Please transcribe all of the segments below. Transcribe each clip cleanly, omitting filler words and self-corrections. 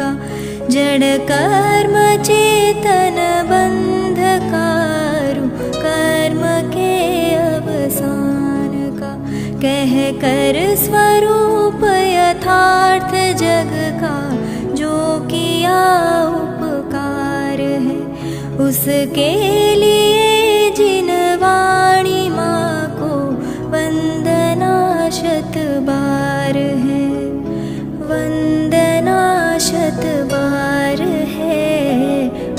का जड़ कर्म चेतन बंधकारु कर्म के अवसान का कह कर स्वरूप यथार्थ जग का जो किया उपकार है उसके लिए जिन वाणी माँ को वंदना शत बार है वंदना शत बार है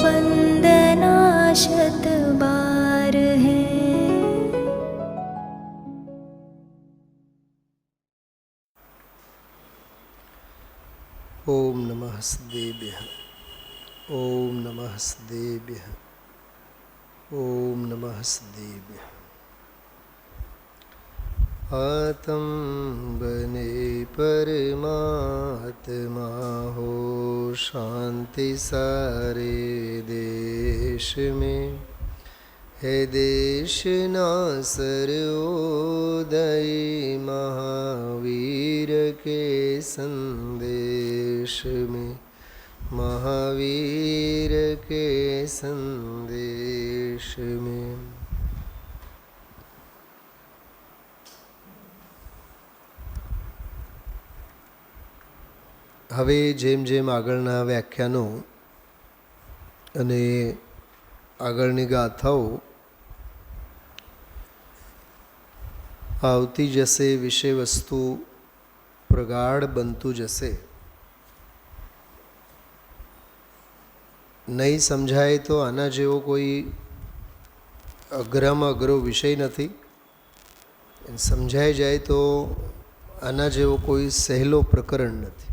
वंदना शत बार है। ओम नमः सदेभ्यः ओम नमः सदेभ्यः ओम नमः सदेभ्यः। आत्म बने परमात्मा हो शांति सारे देश में है देश ना सर्वोदय महावीर के संदेश में महावीर के संदेश में। હવે જેમ જેમ આગળના વ્યાખ્યાનો અને આગળની ગાથાઓ આવતી જશે, વિષય વસ્તુ પ્રગાઢ બનતું જશે. નહીં સમજાય તો આના જેવો કોઈ અઘરામાં અઘરો વિષય નથી. સમજાઈ જાય તો આના જેવો કોઈ સહેલો પ્રકરણ નથી.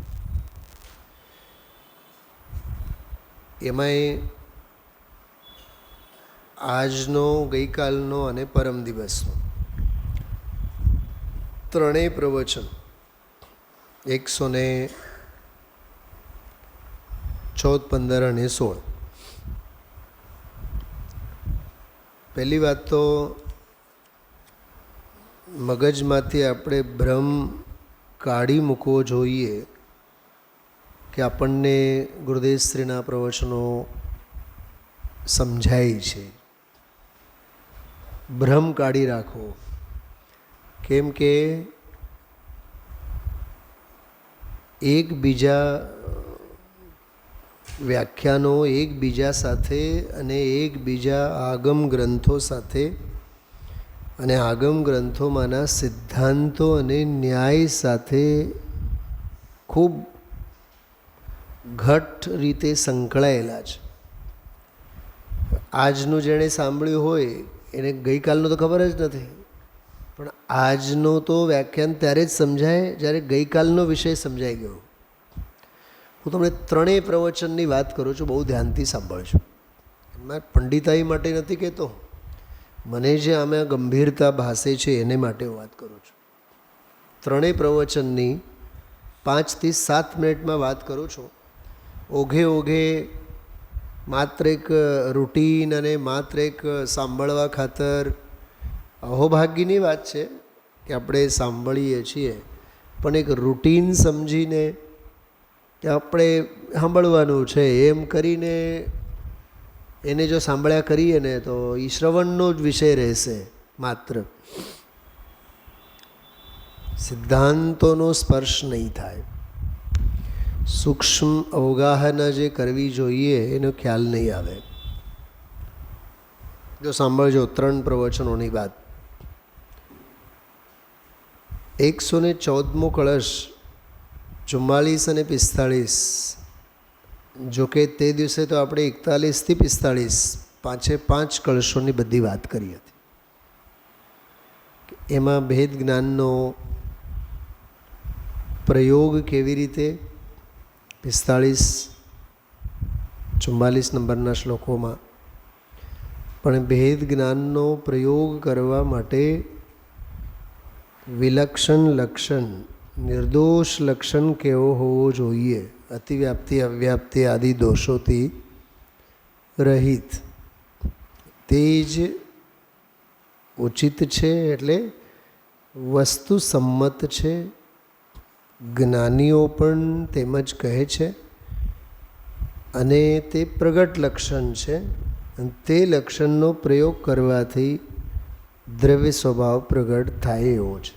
એમાંય આજનો, ગઈકાલનો અને પરમ દિવસનો ત્રણેય પ્રવચન 114, 15 અને 16. પહેલી વાત તો મગજમાંથી આપણે ભ્રમ કાઢી મૂકવો જોઈએ કે આપણને ગુરુદેવશ્રીના પ્રવચનો સમજાય છે. ભ્રમ કાઢી રાખવો. કેમ કે એકબીજા વ્યાખ્યાનો એકબીજા સાથે અને એકબીજા આગમ ગ્રંથો સાથે અને આગમ ગ્રંથોમાંના સિદ્ધાંતો અને ન્યાય સાથે ખૂબ ઘટ રીતે સંકળાયેલા છે. આજનું જેણે સાંભળ્યું હોય એને ગઈકાલનું તો ખબર જ નથી, પણ આજનો તો વ્યાખ્યાન ત્યારે જ સમજાય જ્યારે ગઈકાલનો વિષય સમજાઈ ગયો. હું તમને ત્રણેય પ્રવચનની વાત કરું છું, બહુ ધ્યાનથી સાંભળજો. એમાં પંડિતાઈ માટે નથી કહેતો, મને જે આમાં ગંભીરતા ભાસે છે એને માટે હું વાત કરું છું. ત્રણેય પ્રવચનની 5 થી 7 મિનિટમાં વાત કરું છું. ઓઘે ઓઘે માત્ર એક રૂટીન અને માત્ર એક સાંભળવા ખાતર અહોભાગ્યની વાત છે કે આપણે સાંભળીએ છીએ, પણ એક રૂટીન સમજીને કે આપણે સાંભળવાનું છે એમ કરીને એને જો સાંભળ્યા કરીએ ને તો એ શ્રવણનો જ વિષય રહેશે. માત્ર સિદ્ધાંતોનો સ્પર્શ નહીં થાય. સૂક્ષ્મ અવગાહના જે કરવી જોઈએ એનો ખ્યાલ નહીં આવે. જો સાંભળજો 3 પ્રવચનોની વાત. 114મો કળશ 44 અને 45. જોકે તે દિવસે તો આપણે 41 થી 45 5 કળશોની બધી વાત કરી હતી. એમાં ભેદ જ્ઞાનનો પ્રયોગ કેવી રીતે 45-44 નંબરના શ્લોકોમાં, પણ ભેદ જ્ઞાનનો પ્રયોગ કરવા માટે વિલક્ષણ લક્ષણ, નિર્દોષ લક્ષણ કેવો હોવો જોઈએ? અતિવ્યાપ્તિ, અવ્યાપ્તિ આદિ દોષોથી રહિત. તે જ ઉચિત છે, એટલે વસ્તુ સંમત છે. જ્ઞાનીઓ પણ તેમ જ કહે છે અને તે પ્રગટ લક્ષણ છે. અને તે લક્ષણનો પ્રયોગ કરવાથી દ્રવ્ય સ્વભાવ પ્રગટ થાય એવો છે.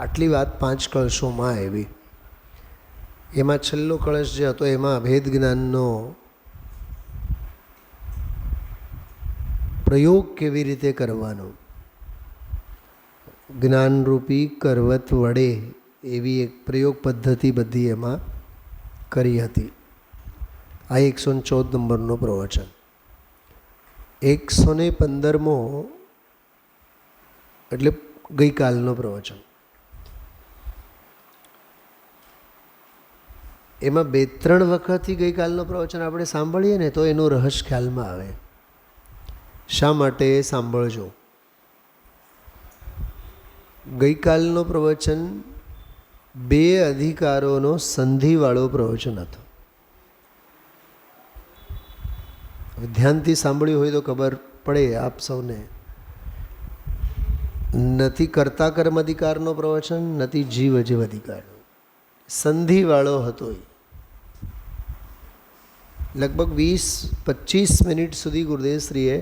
આટલી વાત 5 કળશોમાં આવી. એમાં છેલ્લો કળશ જે હતો એમાં અભેદ જ્ઞાનનો પ્રયોગ કેવી રીતે કરવાનો, જ્ઞાનરૂપી કરવત વડે એવી એક પ્રયોગ પદ્ધતિ બધી એમાં કરી હતી. આ 114 નંબરનો પ્રવચન. 115મો એટલે ગઈકાલનો પ્રવચન. એમાં 2-3 વખતથી ગઈકાલનો પ્રવચન આપણે સાંભળીએ ને તો એનો રહસ્ય ખ્યાલમાં આવે. શા માટે સાંભળજો. ગઈકાલનો પ્રવચન 2 અધિકારોનો સંધિવાળો પ્રવચન હતો. ધ્યાનથી સાંભળ્યું હોય તો ખબર પડે આપ સૌને. નથી કર્તા કર્મ અધિકારનો પ્રવચન, નથી જીવ અજીવ અધિકારનો. સંધિવાળો હતો. લગભગ 20-25 મિનિટ સુધી ગુરુદેવશ્રીએ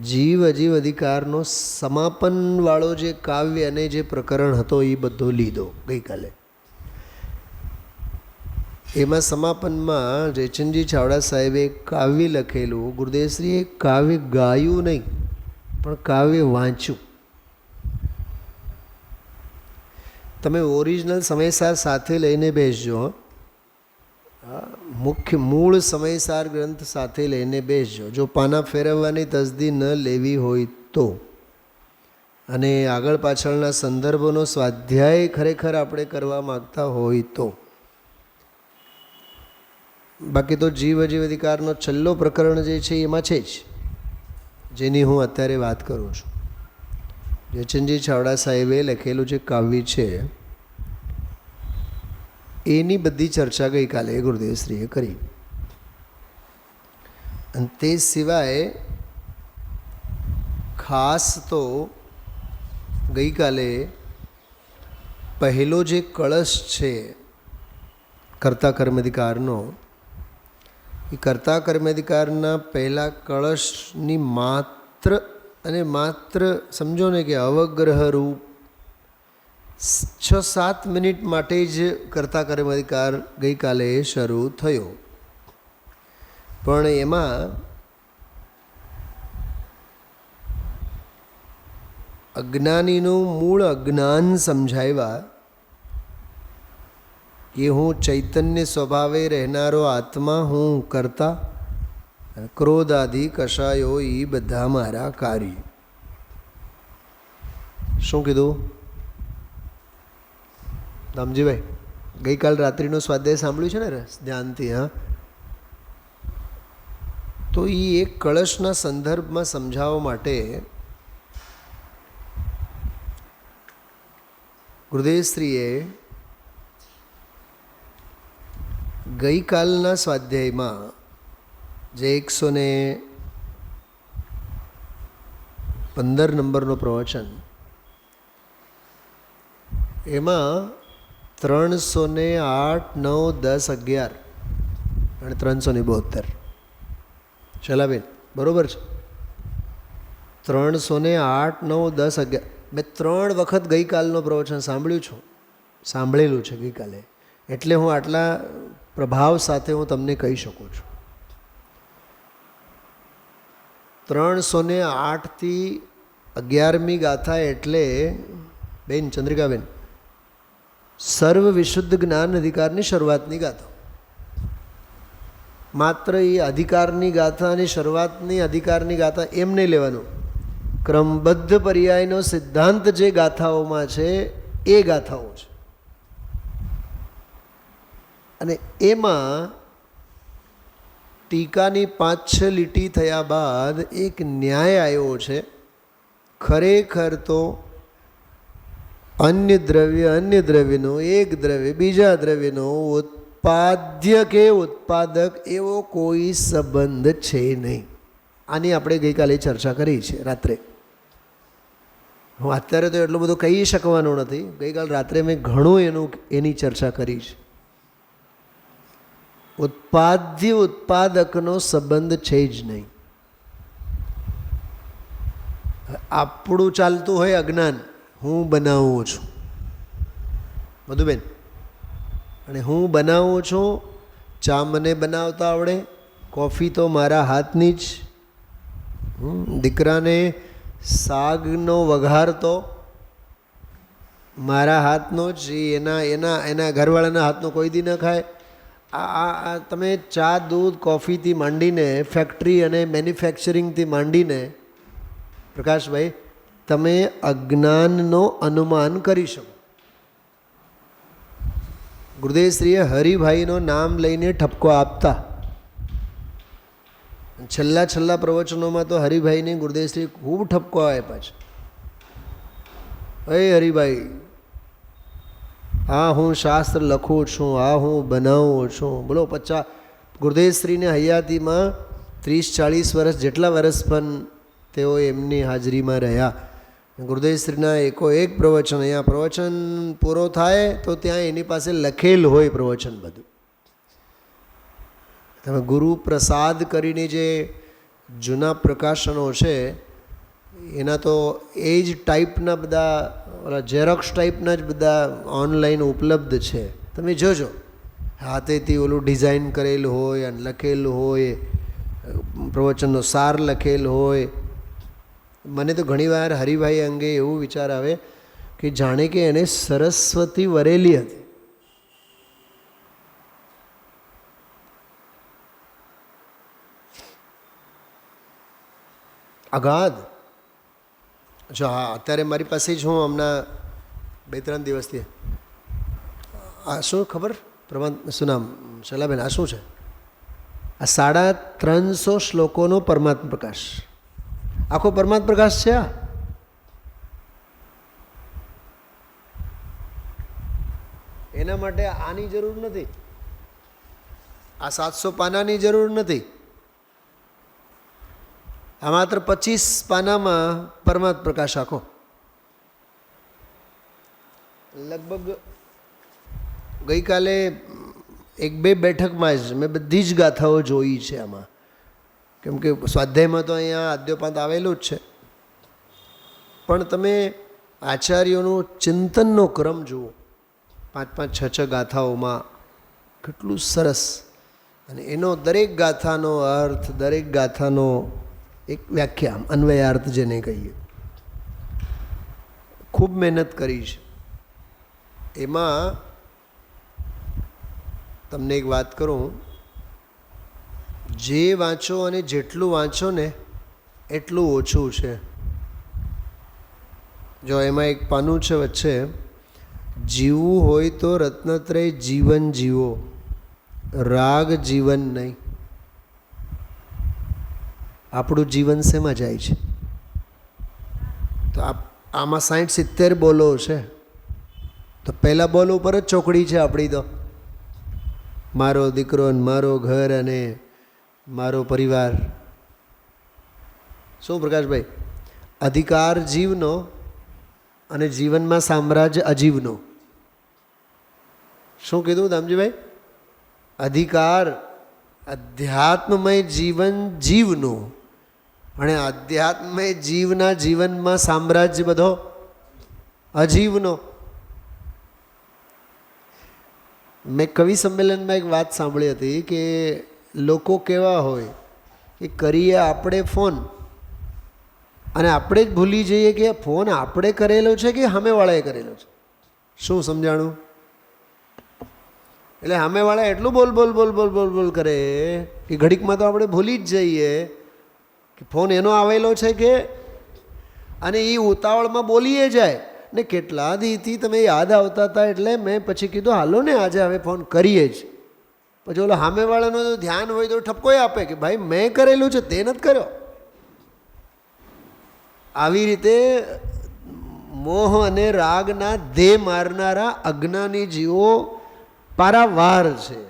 જીવ અજીવ અધિકારનો સમાપનવાળો જે કાવ્ય અને જે પ્રકરણ હતો એ બધો લીધો ગઈકાલે. એમાં સમાપનમાં જયચંદજી ચાવડા સાહેબે કાવ્ય લખેલું. ગુરુદેવશ્રીએ કાવ્ય ગાયું નહીં પણ કાવ્ય વાંચ્યું. તમે ઓરિજિનલ સમયસાર સાથે લઈને બેસજો. મુખ્ય મૂળ સમયસાર ગ્રંથ સાથે લઈને બેસજો. જો પાના ફેરવવાની તસદી ન લેવી હોય તો, અને આગળ પાછળના સંદર્ભોનો સ્વાધ્યાય ખરેખર આપણે કરવા માગતા હોય તો. બાકી તો જીવ અજીવ અધિકારનો છેલ્લો પ્રકરણ જે છે એમાં છે જ, જેની હું અત્યારે વાત કરું છું. જયચંદજી ચાવડા સાહેબે લખેલું જે કાવ્ય છે એની બધી ચર્ચા ગઈકાલે ગુરુદેવશ્રીએ કરી. અને તે સિવાય ખાસ તો ગઈકાલે પહેલો જે કળશ છે કર્તા કર્માધિકારનો, એ કર્તા કર્માધિકારના પહેલા કળશની માત્ર અને માત્ર સમજો ને કે અવગ્રહ રૂપ 6-7 મિનિટ માટે જ કર્તા કર્માધિકાર ગઈકાલે શરૂ થયો. પણ એમાં અજ્ઞાનીનું મૂળ અજ્ઞાન સમજાવ્યા કે હું ચૈતન્ય સ્વભાવે રહેનારો આત્મા, હું કરતા, ક્રોધ આદિ કશાયો એ બધા મારા કાર્ય. શું કીધું દામજીભાઈ? ગઈકાલ રાત્રિનો સ્વાધ્યાય સાંભળ્યું છે ને ધ્યાનથી? હા, તો એ એક કળશના સંદર્ભમાં સમજાવવા માટે ગુરુદેવશ્રીએ ગઈકાલના સ્વાધ્યાયમાં જે 115 નંબરનો પ્રવચન, એમાં 308, 9, 10, 11 અને 372. ચલાબેન બરાબર છે? 308, 9, 10, 11 મેં 3 વખત ગઈકાલનો પ્રવચન સાંભળેલું છે ગઈકાલે. એટલે હું આટલા પ્રભાવ સાથે હું તમને કહી શકું છું. 308 થી 11મી ગાથા એટલે બેન ચંદ્રિકાબેન સર્વ વિશુદ્ધ જ્ઞાન અધિકારની શરૂઆતની ગાથા. માત્ર એ અધિકારની ગાથા અને શરૂઆતની અધિકારની ગાથા એમ નહીં લેવાનું. ક્રમબદ્ધ પર્યાયનો સિદ્ધાંત જે ગાથાઓમાં છે એ ગાથાઓ છે. અને એમાં ટીકાની 5-6 લીટી થયા બાદ એક ન્યાય આવ્યો છે. ખરેખર તો અન્ય દ્રવ્યનો એક દ્રવ્ય બીજા દ્રવ્યનો ઉત્પાદ્ય કે ઉત્પાદક એવો કોઈ સંબંધ છે નહીં. આની આપણે ગઈકાલે ચર્ચા કરી છે રાત્રે. હું અત્યારે તો એટલું બધું કહી શકવાનું નથી. ગઈકાલ રાત્રે મેં ઘણું એની ચર્ચા કરી છે. ઉત્પાદ્ય ઉત્પાદકનો સંબંધ છે જ નહીં. આપણું ચાલતું હોય અજ્ઞાન, હું બનાવું છું મધુબેન, અને હું બનાવું છું. ચા મને બનાવતા આવડે, કોફી તો મારા હાથની જ. દીકરાને શાકનો વઘાર તો મારા હાથનો જ, એના એના એના ઘરવાળાના હાથનો કોઈ દી ન ખાય. આ તમે ચા દૂધ કોફીથી માંડીને ફેક્ટરી અને મેન્યુફેક્ચરિંગથી માંડીને પ્રકાશભાઈ તમે અજ્ઞાનનો અનુમાન કરી શકો. ગુરુદેવશ્રીએ હરિભાઈનો નામ લઈને ઠપકો આપતા. છેલ્લા પ્રવચનોમાં તો હરિભાઈને ગુરુદેવશ્રી ખૂબ ઠપકો આપ્યા છે. હે હરિભાઈ, આ હું શાસ્ત્ર લખું છું, આ હું બનાવું છું. બોલો 50 ગુરુદેવશ્રીને હયાતીમાં 30-40 વર્ષ જેટલા વર્ષ પણ તેઓ એમની હાજરીમાં રહ્યા. ગુરુદેવશ્રીના એક પ્રવચન, અહીંયા પ્રવચન પૂરો થાય તો ત્યાં એની પાસે લખેલ હોય પ્રવચન બધું. તમે ગુરુ પ્રસાદ કરીને જે જૂના પ્રકાશનો છે એના તો એ જ ટાઈપના બધા ઓલા ઝેરોક્સ ટાઈપના જ બધા ઓનલાઈન ઉપલબ્ધ છે. તમે જોજો, હાથેથી ઓલું ડિઝાઇન કરેલું હોય અને લખેલું હોય, પ્રવચનનો સાર લખેલ હોય. મને તો ઘણીવાર હરિભાઈ અંગે એવું વિચાર આવે કે જાણે કે એને સરસ્વતી વરેલી હતી. અગાધ. જો હા, અત્યારે મારી પાસે જ હું હમણાં 2-3 દિવસથી આ શું ખબર શું નામ શૈલાબેન, આ શું છે? આ 350 શ્લોકોનો પરમાત્મા પ્રકાશ, આખો પરમાત્મા પ્રકાશ છે. એના માટે આની જરૂર નથી, આ 700 પાનાની જરૂર નથી. આ માત્ર 25 પાનામાં પરમાત્મા પ્રકાશ આખો. લગભગ ગઈકાલે 1-2 બેઠકમાં જ મેં બધી જ ગાથાઓ જોઈ છે આમાં, કેમ કે સ્વાધ્યાયમાં તો અહીંયા આદ્યોપાંત આવેલું જ છે. પણ તમે આચાર્યોનું ચિંતનનો ક્રમ જુઓ, 5-5, 6-6 ગાથાઓમાં કેટલું સરસ. અને એનો દરેક ગાથાનો અર્થ, દરેક ગાથાનો એક વ્યાખ્યા, અન્વયાર્થ જેને કહીએ, ખૂબ મહેનત કરી છે. એમાં તમને એક વાત કરું, જે વાંચો અને જેટલું વાંચો ને એટલું ઓછું છે. જો એમાં એક પાનું છે વચ્ચે, જીવવું હોય તો રત્નત્રય જીવન જીવો, રાગ જીવન નહીં. આપણું જીવન શેમાં જાય છે? તો આમાં 60-70 બોલો છે. તો પહેલાં બોલ ઉપર જ ચોકડી છે આપણી. તો મારો દીકરો અને મારો ઘર અને મારો પરિવાર. શું પ્રકાશભાઈ? અધિકાર જીવનો અને જીવનમાં સામ્રાજ્ય અજીવનો. શું કીધું દામજીભાઈ? અધિકાર અધ્યાત્મમય જીવન જીવનું, અને અધ્યાત્મમય જીવના જીવનમાં સામ્રાજ્ય બધો અજીવનો. મેં કવિ સંમેલનમાં એક વાત સાંભળી હતી કે લોકો કેવા હોય કે કરીએ આપણે ફોન અને આપણે જ ભૂલી જઈએ કે ફોન આપણે કરેલો છે કે સામેવાળાએ કરેલો છે. શું સમજાણું? એટલે સામેવાળા એટલું બોલ બોલ બોલ બોલ બોલ બોલ કરે કે ઘડીકમાં તો આપણે ભૂલી જ જઈએ કે ફોન એનો આવેલો છે કે, અને એ ઉતાવળમાં બોલીએ જાય ને. કેટલા દીથી તમે યાદ આવતા હતા એટલે મેં પછી કીધું હાલો ને આજે હવે ફોન કરીએ જ. પછી ઓલો સામેવાળાનું તો ધ્યાન હોય તો ઠપકોય આપે કે ભાઈ મેં કરેલું છે, તે નથી કર્યો. આવી રીતે મોહ અને રાગના ધ્યેય મારનારા અજ્ઞાની જીવો પારાવાર છે.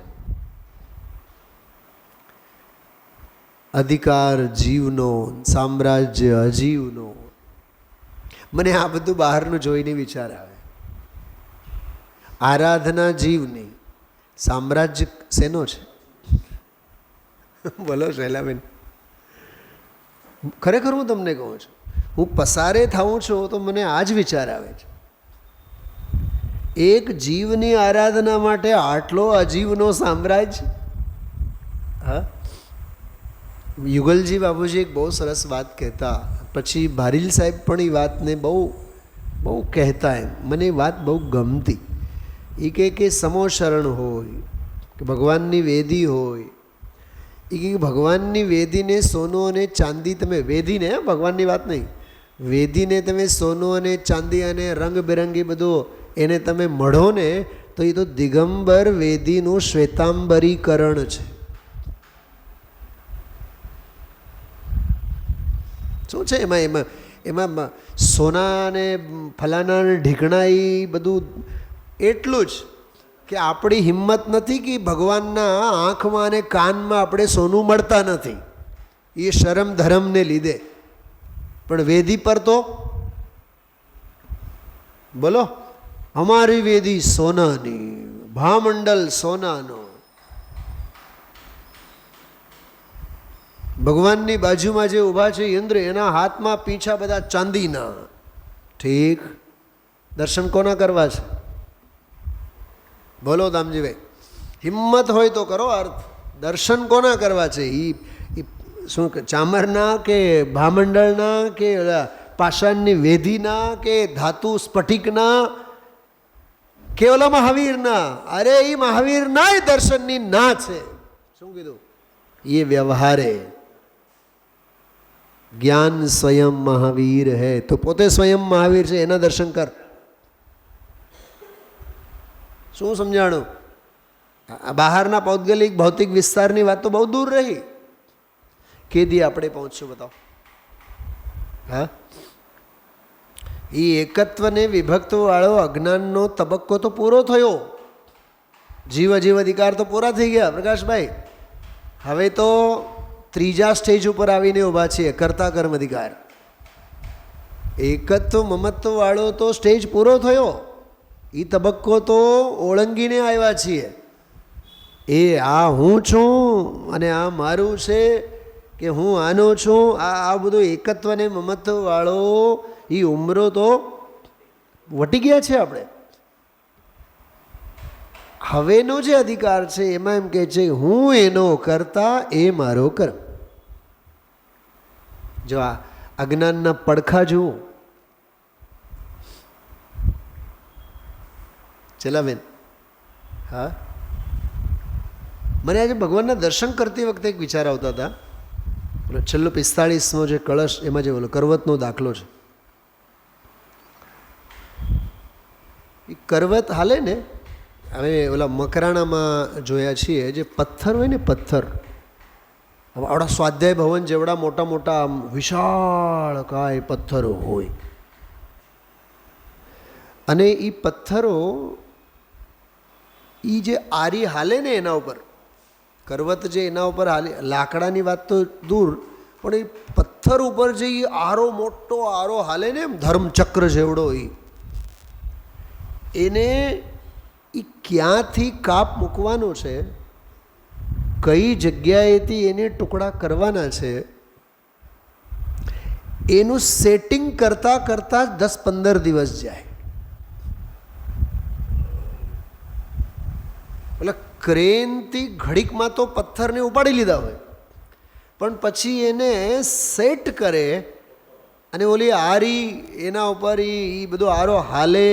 અધિકાર જીવનો, સામ્રાજ્ય અજીવનો. મને આ બધું બહારનું જોઈને વિચાર આવે. આરાધના જીવની, સામ્રાજ્ય શેનો છે? બોલો શૈલાબેન, ખરેખર હું તમને કહું છું, હું પસારે થાઉં છું તો મને આ જ વિચાર આવે છે, એક જીવની આરાધના માટે આટલો અજીવનો સામ્રાજ્ય. હા, યુગલજી બાબુજી એક બહુ સરસ વાત કહેતા, પછી ભારીલ સાહેબ પણ એ વાતને બહુ બહુ કહેતા, એમ મને એ વાત બહુ ગમતી. એ કે સમો શરણ હોય કે ભગવાનની વેદી હોય, એ કે ભગવાનની વેદીને સોનું અને ચાંદી તમે, વેદીને ભગવાનની વાત નહીં, વેદીને તમે સોનું અને ચાંદી અને રંગબેરંગી બધું એને તમે મળો ને તો એ તો દિગંબર વેદીનું શ્વેતાંબરીકરણ છે. શું છે એમાં? એમાં એમાં સોના ને ફલાના ઢીકણા એ બધું એટલું જ કે આપણી હિંમત નથી કે ભગવાનના આંખમાં અને કાનમાં આપણે સોનું મળતા નથી, એ શરમ ધર્મને લીધે. પણ વેદી પર તો બોલો, અમારી વેદી સોનાની, ભામંડલ સોનાનો, ભગવાનની બાજુમાં જે ઊભા છે ઇન્દ્ર, એના હાથમાં પીંછા બધા ચાંદીના. ઠીક, દર્શન કોના કરવા છે? બોલો દામજીભાઈ, હિંમત હોય તો કરો અર્થ. દર્શન કોના કરવા છે? એ શું ચામરના કે ભામંડળના કે પાષાણની વેદીના કે ધાતુ સ્ફટિકના કે ઓલા મહાવીરના? અરે એ મહાવીરના દર્શનની ના છે. શું કીધું? એ વ્યવહારે જ્ઞાન સ્વયં મહાવીર હૈ, તો પોતે સ્વયં મહાવીર છે, એના દર્શન કર. શું સમજાણું? બહારના પૌદ્ગલિક ભૌતિક વિસ્તારની વાત તો બહુ દૂર રહી. કેદી આપણે પહોંચશું બતાવો? હા, એ એકત્વને વિભક્તવાળો અજ્ઞાનનો તબક્કો તો પૂરો થયો, જીવ અજીવ અધિકાર તો પૂરા થઈ ગયા પ્રકાશભાઈ. હવે તો ત્રીજા સ્ટેજ ઉપર આવીને ઊભા છીએ, કર્તા કર્મ અધિકાર. એકત્વ મમત્વ વાળો તો સ્ટેજ પૂરો થયો, એ તબક્કો તો ઓળંગીને આવ્યા છીએ. એ આ હું છું અને આ મારું છે કે હું આનો છું, આ બધું એકત્વ ને મમત્વ વાળો એ ઉમરો તો વટી ગયા છે આપણે. હવેનો જે અધિકાર છે એમાં એમ કહે છે હું એનો કરતા, એ મારો કર્મ. જો આ અજ્ઞાનના પડખા જુઓ. ચલાબેન, હા, મને આજે ભગવાનના દર્શન કરતી વખતે એક વિચાર આવતા હતા. છેલ્લો 45મો જે કળશ, એમાં જે ઓલો કરવતનો દાખલો છે, એ કરવત હાલે ને, હવે ઓલા મકરાણામાં જોયા છીએ, જે પથ્થર હોય ને, પથ્થર આવડા સ્વાધ્યાય ભવન જેવડા મોટા મોટા આમ વિશાળ કાય પથ્થરો હોય, અને એ પથ્થરો એ જે આરી હાલે ને એના ઉપર, કરવત જે એના ઉપર હાલે, લાકડાની વાત તો દૂર, પણ એ પથ્થર ઉપર જે આરો, મોટો આરો હાલે ને, એમ ધર્મચક્ર જેવડો, એને એ ક્યાંથી કાપ મૂકવાનો છે, કઈ જગ્યાએથી એને ટુકડા કરવાના છે, એનું સેટિંગ કરતાં કરતાં 10-15 દિવસ જાય. એટલે ક્રેનથી ઘડીકમાં તો પથ્થરને ઉપાડી લીધા હોય, પણ પછી એને સેટ કરે, અને ઓલી આરી એના ઉપર એ બધો આરો હાલે,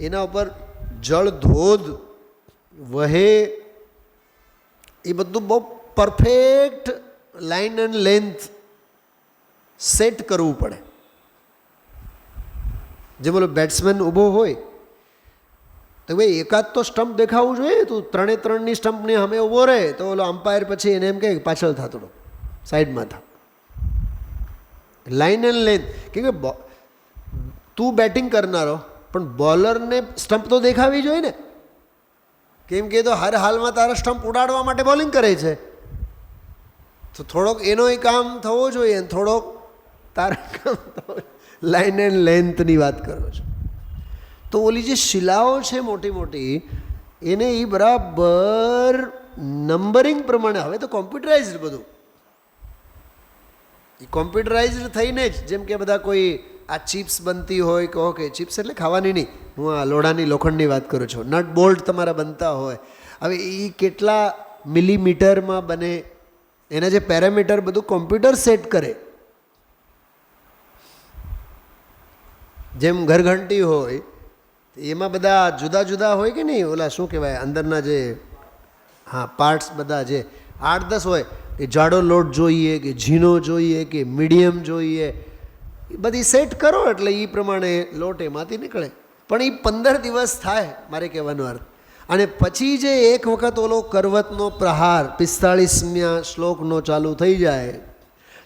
એના ઉપર જળ ધોધ વહે, એ બધું બહુ perfect line and length set કરવું પડે. જે બોલો બેટ્સમેન ઊભો હોય તો ભાઈ એકાદ તો સ્ટમ્પ દેખાવું જોઈએ, તું 3-3ની સ્ટમ્પની સામે ઊભો રહે તો ઓલો અમ્પાયર પછી એને એમ કહે પાછળ થા, થોડો સાઈડમાં થા. લાઇન એન્ડ લેન્થ, કે તું બેટિંગ કરનારો, પણ બોલરને સ્ટમ્પ તો દેખાવી જોઈએ ને, કેમ કે તો હર હાલમાં તારા સ્ટમ્પ ઉડાડવા માટે બોલિંગ કરે છે, તો થોડોક એનો કામ થવો જોઈએ, થોડોક તારા કામ થવો. લાઇન એન્ડ લેન્થની વાત કરો છો તો ઓલી જે શિલાઓ છે મોટી મોટી, એને એ બરાબર નંબરિંગ પ્રમાણે. હવે તો કોમ્પ્યુટરાઇઝડ બધું, એ કોમ્પ્યુટરાઇઝડ થઈને જ, જેમ કે બધા કોઈ આ ચિપ્સ બનતી હોય, કહો કે ચિપ્સ એટલે ખાવાની નહીં, હું આ લોઢાની લોખંડની વાત કરું છું, નટ બોલ્ટ તમારા બનતા હોય, હવે એ કેટલા મિલીમીટરમાં બને, એના જે પેરામીટર બધું કોમ્પ્યુટર સેટ કરે. જેમ ઘરઘંટી હોય એમાં બધા જુદા જુદા હોય કે નહીં, ઓલા શું કહેવાય અંદરના જે પાર્ટ્સ બધા જે 8-10 હોય, એ જાડો લોટ જોઈએ કે ઝીણો જોઈએ કે મીડિયમ જોઈએ, એ બધી સેટ કરો એટલે એ પ્રમાણે લોટ એમાંથી નીકળે. પણ એ 15 દિવસ થાય, મારે કહેવાનો અર્થ. અને પછી જે એક વખત ઓલો કરવતનો પ્રહાર 45મા શ્લોકનો ચાલુ થઈ જાય,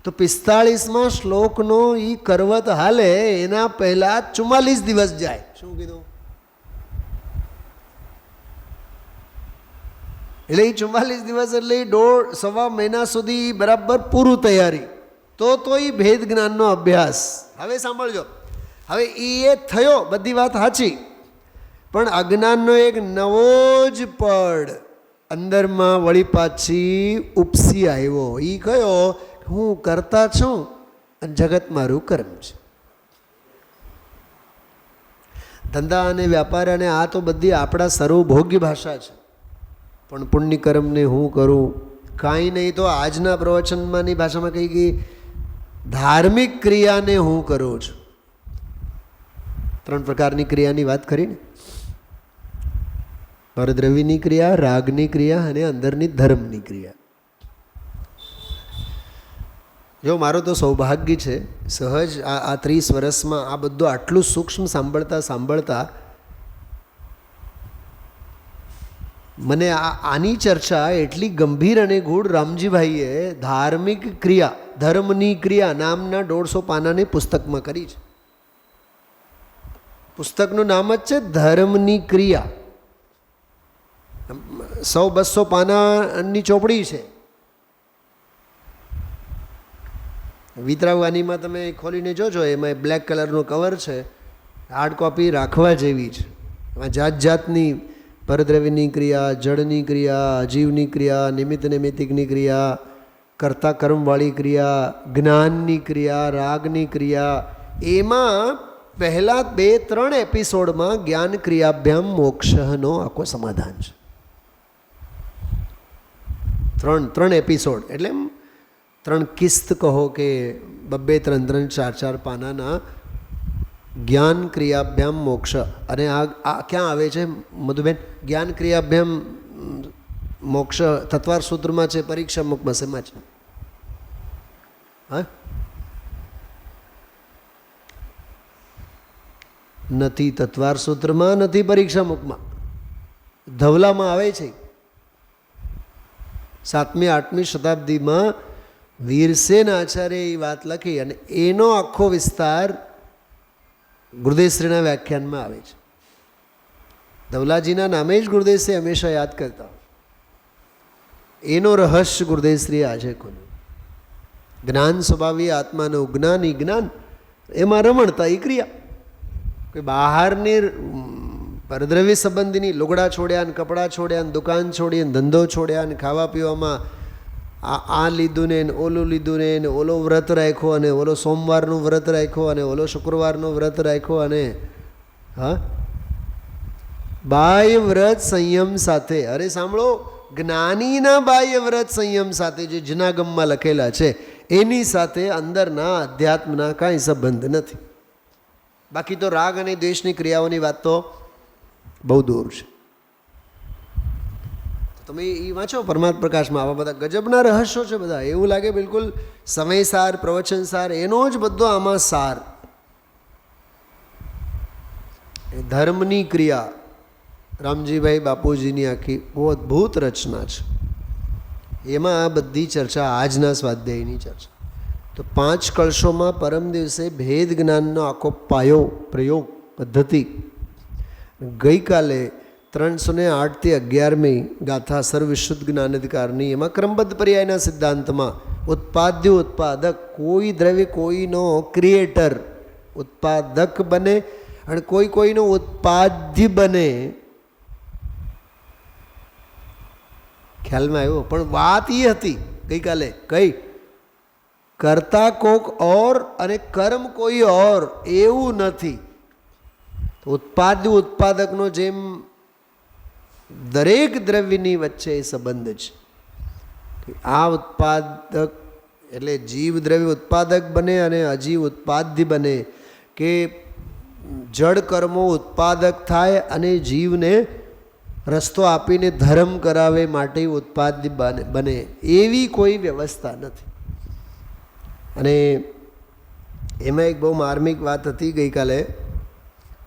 તો 45મા શ્લોકનો એ કરવત હાલે એના પહેલાં 44 દિવસ જાય. શું કીધું? એટલે એ 44 દિવસ એટલે 1.5 મહિના સુધી બરાબર પૂરું તૈયારી, તો એ ભેદ જ્ઞાનનો અભ્યાસ. હવે સાંભળજો, હવે એ થયો, બધી વાત સાચી, પણ અજ્ઞાનનો એક નવો જ પડ અંદરમાં વળી પાછી ઉપસી આવ્યો. એ કયો? હું કરતા છું અને જગત મારું કર્મ છે. ધંધા અને વ્યાપાર અને આ તો બધી આપણા સર્વભોગ્ય ભાષા છે, પણ પુણ્ય કર્મને હું કરું કાંઈ નહીં. તો આજના પ્રવચનમાંની ભાષામાં કહી ગઈ ધાર્મિક ક્રિયાને હું કરું છું. 3 પ્રકારની ક્રિયાની વાત કરીને, પરદ્રવ્યની ક્રિયા, રાગની ક્રિયા અને અંદરની ધર્મની ક્રિયા. જો મારો તો સૌભાગ્ય છે, સહજ આ 30 વર્ષમાં આ બધું આટલું સૂક્ષ્મ સાંભળતા સાંભળતા મને આની ચર્ચા એટલી ગંભીર અને ગૂઢ રામજીભાઈએ ધાર્મિક ક્રિયા, ધર્મની ક્રિયા નામના 150 પાનાની પુસ્તકમાં કરી છે. પુસ્તકનું નામ જ છે ધર્મની ક્રિયા. 100-200 પાનાની ચોપડી છે. વિતરાવવાનીમાં તમે ખોલીને જોજો, એમાં બ્લેક કલરનું કવર છે, હાર્ડ કોપી રાખવા જેવી છે. એમાં જાત જાતની પરદ્રવ્યની ક્રિયા, જળની ક્રિયા, અજીવની ક્રિયા, નિમિત્ત નૈમિત્તિકની ક્રિયા, કર્તા કર્મવાળી ક્રિયા, જ્ઞાનની ક્રિયા, રાગની ક્રિયા. એમાં પહેલાં 2-3 એપિસોડમાં જ્ઞાન ક્રિયાભ્યામ મોક્ષનો આખો સમાધાન છે. 3 એપિસોડ એટલે 3 કિસ્ત કહો કે 2-3, 4 પાનાના જ્ઞાન ક્રિયાભ્યામ મોક્ષ. અને આ ક્યાં આવે છે મધુબેન? જ્ઞાન ક્રિયાભ્યામ મોક્ષ તત્વાર સૂત્રમાં છે, પરીક્ષા મુખમાં શેમાં છે? હા, નથી તત્વાર સૂત્રમાં, નથી પરીક્ષા મુખમાં, ધવલામાં આવે છે. 7મી 8મી શતાબ્દીમાં વીરસેન આચાર્ય એ વાત લખી અને એનો આખો વિસ્તાર ગુરુદેવશ્રીના વ્યાખ્યાનમાં આવે છે. ધવલાજીના નામે જ ગુરુદેવશ્રી હંમેશા યાદ કરતા. એનો રહસ્ય ગુરુદેવશ્રીએ આજે ખોલ્યું. જ્ઞાન સ્વભાવી આત્માનું જ્ઞાની જ્ઞાન, એમાં રમણતા એ ક્રિયા. કોઈ બહારની પરદ્રવ્ય સંબંધીની લુગડા છોડ્યા ને કપડાં છોડ્યા ને દુકાન છોડી ને ધંધો છોડ્યા ને ખાવા પીવામાં આ લીધું ને ઓલું લીધું ને ઓલો વ્રત રાખ્યો અને ઓલો સોમવારનું વ્રત રાખ્યો અને ઓલો શુક્રવારનું વ્રત રાખ્યો અને બાહ્ય વ્રત સંયમ સાથે. અરે સાંભળો, જ્ઞાનીના બાહ્ય વ્રત સંયમ સાથે જે જનાગમમાં લખેલા છે એની સાથે અંદરના અધ્યાત્મના કાંઈ સંબંધ નથી. બાકી તો રાગ અને દ્વેષની ક્રિયાઓની વાત તો બહુ દૂર છે. તમે એ વાંચો પરમાત્મા પ્રકાશમાં, આવા બધા ગજબના રહસ્યો છે બધા. એવું લાગે બિલકુલ સમયસાર, પ્રવચનસાર, એનો જ બધો આમાં સાર. ધર્મની ક્રિયા રામજીભાઈ બાપુજીની આખી બહુ અદ્ભુત રચના છે. એમાં આ બધી ચર્ચા આજના સ્વાધ્યાયની ચર્ચા. તો 5 કળશોમાં પરમ દિવસે ભેદ જ્ઞાનનો આખો પાયો, પ્રયોગ, પદ્ધતિ. ગઈકાલે 308 થી 11મી ગાથા સર્વશુદ્ધ જ્ઞાનાધિકારની, એમાં ક્રમબદ્ધ પર્યાયના સિદ્ધાંતમાં ઉત્પાદ્ય ઉત્પાદક, કોઈ દ્રવ્ય કોઈનો ક્રિએટર ઉત્પાદક બને અને કોઈનો ઉત્પાદ્ય બને. ખ્યાલમાં આવ્યો? પણ વાત એ હતી ગઈકાલે કઈ, કરતા કોક ઓર અને કર્મ કોઈ ઓર એવું નથી. ઉત્પાદકનો જેમ દરેક દ્રવ્યની વચ્ચે એ સંબંધ છે. આ ઉત્પાદક એટલે જીવ દ્રવ્ય ઉત્પાદક બને અને અજીવ ઉત્પાદ્ય બને, કે જડ કર્મો ઉત્પાદક થાય અને જીવને રસ્તો આપીને ધર્મ કરાવે માટે ઉત્પાદ્ય બને, એવી કોઈ વ્યવસ્થા નથી. અને એમાં એક બહુ માર્મિક વાત હતી ગઈકાલે,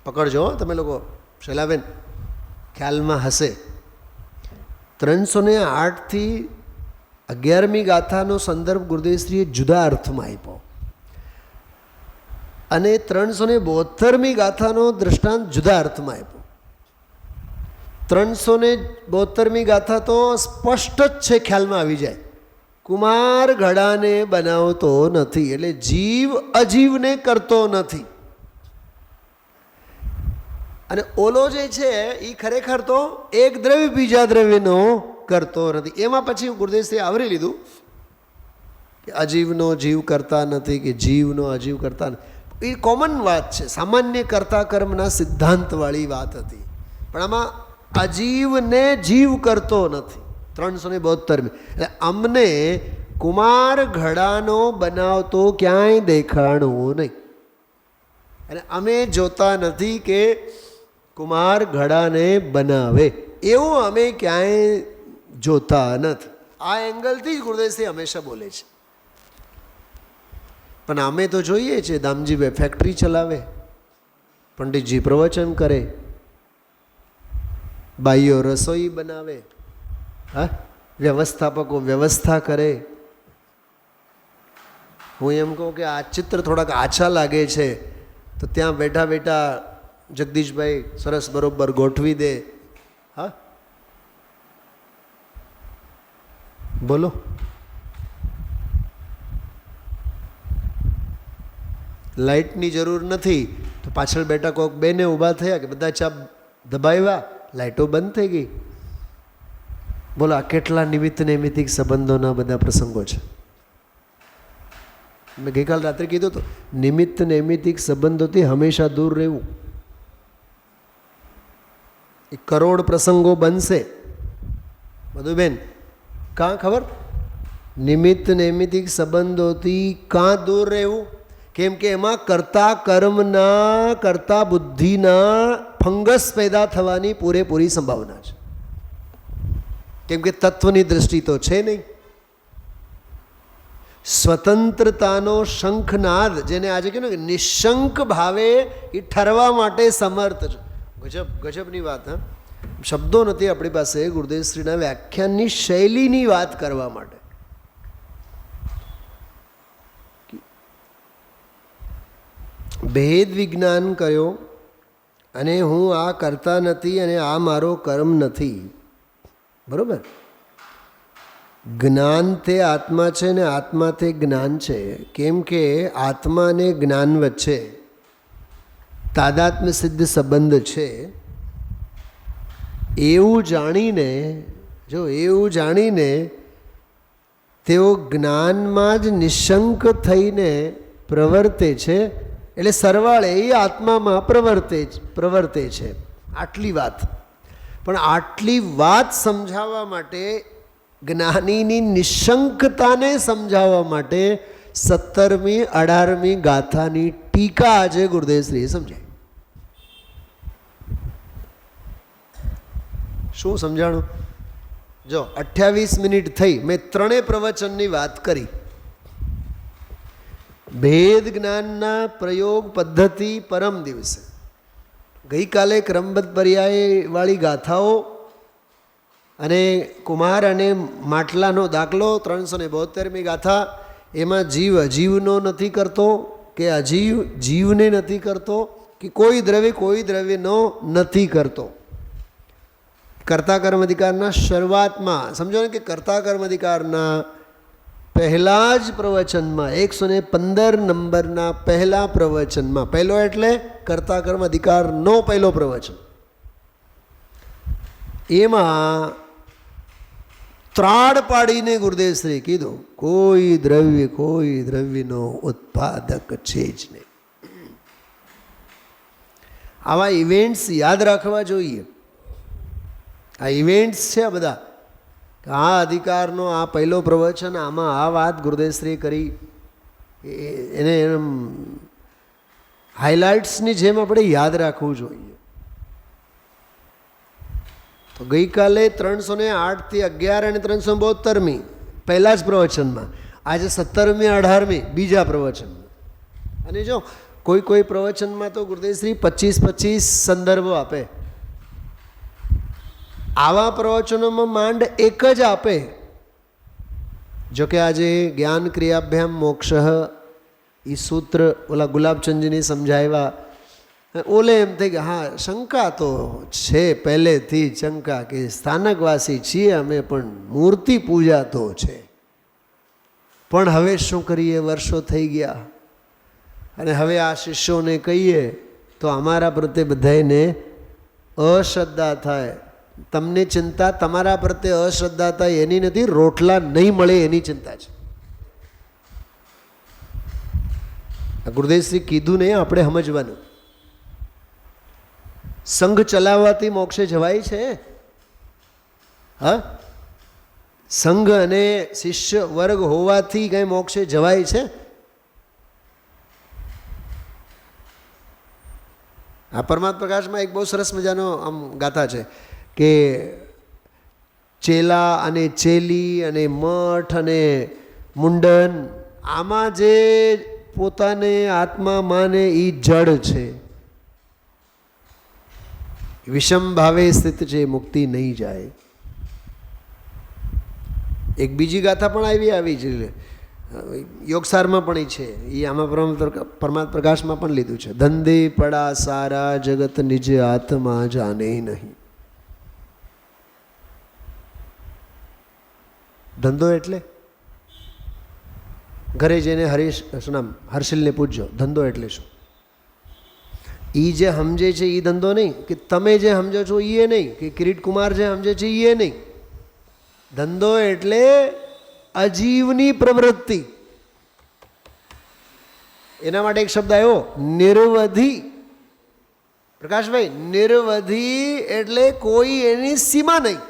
પકડજો તમે લોકો, શૈલાબેન ખ્યાલમાં હશે. 308 થી 11મી ગાથાનો સંદર્ભ ગુરુદેવશ્રીએ જુદા અર્થમાં આપ્યો અને 372મી ગાથાનો દ્રષ્ટાંત જુદા અર્થમાં આપ્યો. 372મી ગાથા તો સ્પષ્ટ જ છે, ખ્યાલમાં આવી જાય. કુમાર ઘડાને બનાવતો નથી, એટલે જીવ અજીવને કરતો નથી. અને ઓલો જે છે એ ખરેખર તો એક દ્રવ્ય બીજા દ્રવ્યનો કરતો નથી. એમાં પછી ગુરુદેવશ્રીએ આવરી લીધું કે અજીવનો જીવ કરતા નથી, કે જીવનો અજીવ કરતા નથી. એ કોમન વાત છે, સામાન્ય કરતા કર્મના સિદ્ધાંતવાળી વાત હતી. પણ આમાં અજીવને જીવ કરતો નથી. 372. એટલે અમને કુમાર ઘડાનો બનાવતો ક્યાંય દેખાણો નહીં, અને અમે જોતા નથી કે કુમાર ઘડાને બનાવે, એવું અમે ક્યાંય જોતા નથી. આ એંગલથી જ ગુરુદેવશ્રી હંમેશા બોલે છે. પણ અમે તો જોઈએ છીએ, દામજીભાઈ ફેક્ટરી ચલાવે, પંડિતજી પ્રવચન કરે, બાઈઓ રસોઈ બનાવે, હા, વ્યવસ્થાપકો વ્યવસ્થા કરે. હું એમ કહું કે આ ચિત્ર થોડાક આછા લાગે છે તો ત્યાં બેઠા બેઠા જગદીશભાઈ સરસ બરોબર ગોઠવી દે. હા, બોલો. લાઇટની જરૂર નથી તો પાછળ બેઠા કોઈક બેને ઊભા થયા કે બધા ચાપ દબાવ્યા, લાઇટો બંધ થઈ ગઈ. બોલો, આ કેટલા નિમિત્ત નૈમિત્તિક સંબંધોના બધા પ્રસંગો છે. મેં ગઈકાલ રાત્રે કીધું તો, નિમિત્ત નૈમિત્તિક સંબંધોથી હંમેશા દૂર રહેવું. એ કરોડ પ્રસંગો બનશે બધું બેન, કાં ખબર? નિમિત્ત નૈમિત્તિક સંબંધોથી કાં દૂર રહેવું? કેમ કે એમાં કરતા કર્મના, કરતા બુદ્ધિના ફંગસ પેદા થવાની પૂરેપૂરી સંભાવના છે. કેમ કે તત્વની દ્રષ્ટિ તો છે નહીં. સ્વતંત્રતાનો શંખનાદ, જેને આજે કહ્યું ને કે નિશંક ભાવે એ ઠરવા માટે સમર્થ છે. ગજબ ગજબની વાત. હા, શબ્દો નથી આપણી પાસે ગુરુદેવશ્રીના વ્યાખ્યાનની શૈલીની વાત કરવા માટે. ભેદ વિજ્ઞાન કર્યો અને હું આ કરતા નથી અને આ મારો કર્મ નથી. બરોબર? જ્ઞાન તે આત્મા છે ને આત્મા તે જ્ઞાન છે. કેમ કે આત્મા અને જ્ઞાન વચ્ચે તાદાત્મ્ય સિદ્ધ સંબંધ છે. એવું જાણીને તેઓ જ્ઞાનમાં જ નિશંક થઈને પ્રવર્તે છે. એટલે સરવાળે એ આત્મામાં પ્રવર્તે છે. આટલી વાત. પણ આટલી વાત સમજાવવા માટે, જ્ઞાનીની નિશંકતાને સમજાવવા માટે 17મી 18મી ગાથાની ટીકા આજે ગુરુદેવશ્રીએ સમજાવી. શું સમજાણું? જો 28 મિનિટ થઈ, મેં ત્રણેય પ્રવચનની વાત કરી. ભેદ જ્ઞાનના પ્રયોગ પદ્ધતિ પરમ દિવસે, ગઈકાલે ક્રમબદ્ધ પર્યાયવાળી ગાથાઓ અને કુમાર અને માટલાનો દાખલો 372મી ગાથા, એમાં જીવ અજીવનો નથી કરતો, કે અજીવ જીવને નથી કરતો, કે કોઈ દ્રવ્યનો નથી કરતો. કર્તા કર્મ અધિકારના શરૂઆતમાં સમજો ને કે કર્તા કર્મ અધિકારના પહેલા જ પ્રવચનમાં 115 નંબરના પહેલા પ્રવચનમાં, પહેલો એટલે કર્તા કર્મ અધિકારનો પહેલો પ્રવચન, એમાં ત્રાડ પાડીને ગુરુદેવશ્રી કીધું, કોઈ દ્રવ્યનો ઉત્પાદક છે જ નહીં. આવા ઇવેન્ટ્સ યાદ રાખવા જોઈએ. આ ઇવેન્ટ્સ છે આ બધા. આ અધિકારનો આ પહેલો પ્રવચન, આમાં આ વાત ગુરુદેવશ્રીએ કરી, એને એમ હાઇલાઇટ્સની જેમ આપણે યાદ રાખવું જોઈએ. તો ગઈકાલે 308 થી 11 અને 372મી પહેલા જ પ્રવચનમાં, આજે 17મી 18મી બીજા પ્રવચનમાં. અને જો કોઈ પ્રવચનમાં તો ગુરુદેવશ્રી 25 સંદર્ભો આપે. આવા પ્રવચનોમાં માંડ એક જ આપે. જોકે આજે જ્ઞાન ક્રિયાભ્યામ મોક્ષ એ સૂત્ર ઓલા ગુલાબચંદજીને સમજાવ્યા. ઓલે એમ થઈ કે હા, શંકા તો છે પહેલેથી શંકા કે સ્થાનકવાસી છીએ અમે, પણ મૂર્તિ પૂજા તો છે. પણ હવે શું કરીએ, વર્ષો થઈ ગયા, અને હવે આ શિષ્યોને કહીએ તો અમારા પ્રત્યે બધાને અશ્રદ્ધા થાય. તમને ચિંતા તમારા પ્રત્યે અશ્રદ્ધા થાય એની નથી, રોટલા નહીં મળે એની ચિંતા છે. ગુરુદેવશ્રી કીધું નહીં, આપણે સમજવાનું. સંઘ ચલાવવાથી મોક્ષે જવાય છે? હા, સંઘ અને શિષ્ય વર્ગ હોવાથી કઈ મોક્ષે જવાય છે? આ પરમાત્મા પ્રકાશમાં એક બહુ સરસ મજાનો આમ ગાથા છે કે ચેલા અને ચેલી અને મઠ અને મુંડન, આમાં જે પોતાને આત્મા માને એ જડ છે, વિષમ ભાવે સ્થિત છે, મુક્તિ નહીં જાય. એક બીજી ગાથા પણ આવી છે, યોગસારમાં પણ છે, એ આમાં પરમાત્મા પ્રકાશમાં પણ લીધું છે. ધંધે પડા સારા જગત નિજ આત્મા જાને નહીં. ધંધો એટલે ઘરે જઈને હર્ષિલને પૂછજો, ધંધો એટલે શું? એ જે સમજે છે એ ધંધો નહીં, કે તમે જે સમજો છો એ નહીં, કે કિરીટ કુમાર જે સમજે છે એ નહીં. ધંધો એટલે અજીવની પ્રવૃત્તિ. એના માટે એક શબ્દ આવ્યો, નિર્વધિ. પ્રકાશભાઈ, નિર્વધિ એટલે કોઈ એની સીમા નહીં.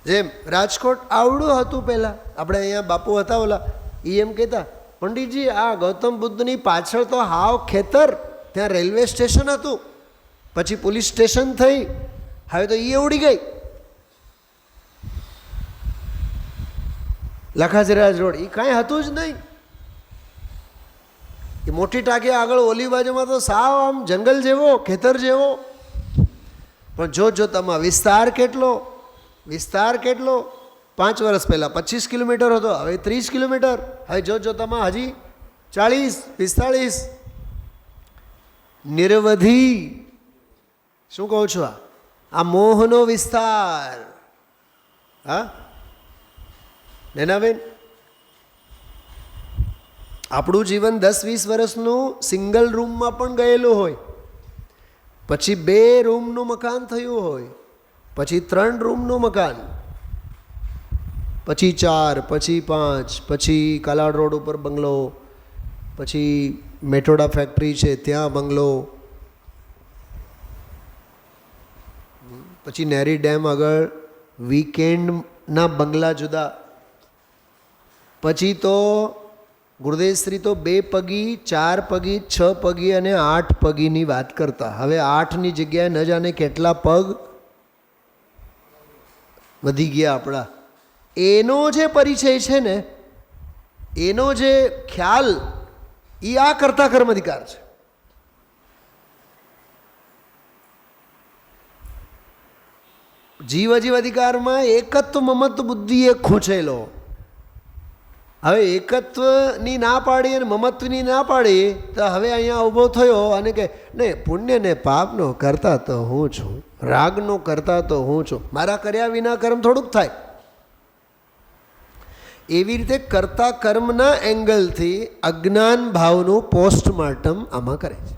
જેમ રાજકોટ આવડું હતું પહેલાં, આપણે અહીંયા બાપુ હતા ઓલા, એ એમ કહેતા, પંડિતજી આ ગૌતમ બુદ્ધની પાછળ તો હાવ ખેતર, ત્યાં રેલવે સ્ટેશન હતું, પછી પોલીસ સ્ટેશન થઈ, હવે તો એ ઉડી ગઈ. લખાજીરાજ રોડ એ કાંઈ હતું જ નહીં. એ મોટી ટાંકી આગળ ઓલી બાજુમાં તો સાવ આમ જંગલ જેવો, ખેતર જેવો. પણ જો તમે વિસ્તાર કેટલો 5 વર્ષ પહેલાં 25 કિલોમીટર હતો, હવે 30 કિલોમીટર, હવે જો તમે હજી 40-45. નિર્વધિ શું કહું છું? આ મોહનો વિસ્તાર. હા નૈનાબેન, આપણું જીવન 10-20 વર્ષનું સિંગલ રૂમમાં પણ ગયેલું હોય, પછી 2 રૂમનું મકાન થયું હોય, પછી 3 રૂમનું મકાન, પછી 4, પછી 5, પછી કાલાડ રોડ ઉપર બંગલો, પછી મેટોડા ફેક્ટરી છે ત્યાં બંગલો, પછી નેરી ડેમ આગળ વીકેન્ડના બંગલા જુદા. પછી તો ગુરુદેવશ્રી તો 2 પગી, 4 પગી, 6 પગી અને 8 પગીની વાત કરતા. હવે 8ની જગ્યાએ ન જાણે કેટલા પગ વધી ગયા આપણા. એનો જે પરિચય છે ને, એનો જે ખ્યાલ, એ આ કરતા કર્મ અધિકાર છે. જીવ અજીવ અધિકારમાં એકત્વ મમત્વ બુદ્ધિએ ખૂંચેલો. હવે એકત્વની ના પાડી અને મમત્વની ના પાડી, તો હવે અહીંયા ઊભો થયો અને કે નહીં, પુણ્ય ને પાપનો કરતા તો હું છું, રાગનો કરતા તો હું છું, મારા કર્યા વિના કર્મ થોડુંક થાય. એવી રીતે કરતા કર્મના એંગલથી અજ્ઞાન ભાવનું પોસ્ટમોર્ટમ આમાં કરે છે.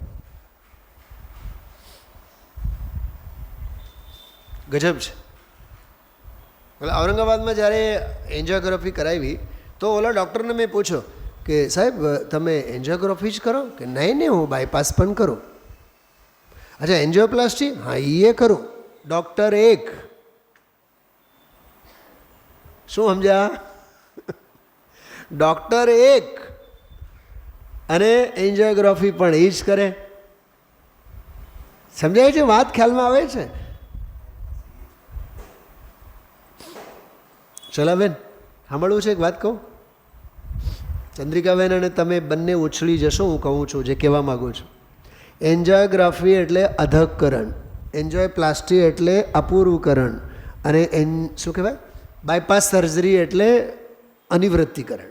ગજબ છે. એટલે ઔરંગાબાદમાં જ્યારે એન્જિયોગ્રાફી કરાવી તો ઓલા ડૉક્ટરને મેં પૂછ્યો કે સાહેબ તમે એન્જિયોગ્રાફી જ કરો કે નહીં હું બાયપાસ પણ કરું. અચ્છા એન્જિયોપ્લાસ્ટી, હા એ કરું. ડૉક્ટર એક. શું સમજ્યા? ડૉક્ટર એક અને એન્જિયોગ્રાફી પણ એ જ કરે. સમજાય છે વાત? ખ્યાલમાં આવે છે? ચલાબેન સાંભળવું છે એક વાત કહું? ચંદ્રિકાબેન અને તમે બંને ઉછળી જશો હું કહું છું જે કહેવા માગું છું. એન્જિયોગ્રાફી એટલે અધઃકરણ, એન્જિયોપ્લાસ્ટી એટલે અપૂર્વકરણ અને શું કહેવાય બાયપાસ સર્જરી એટલે અનિવૃત્તિકરણ.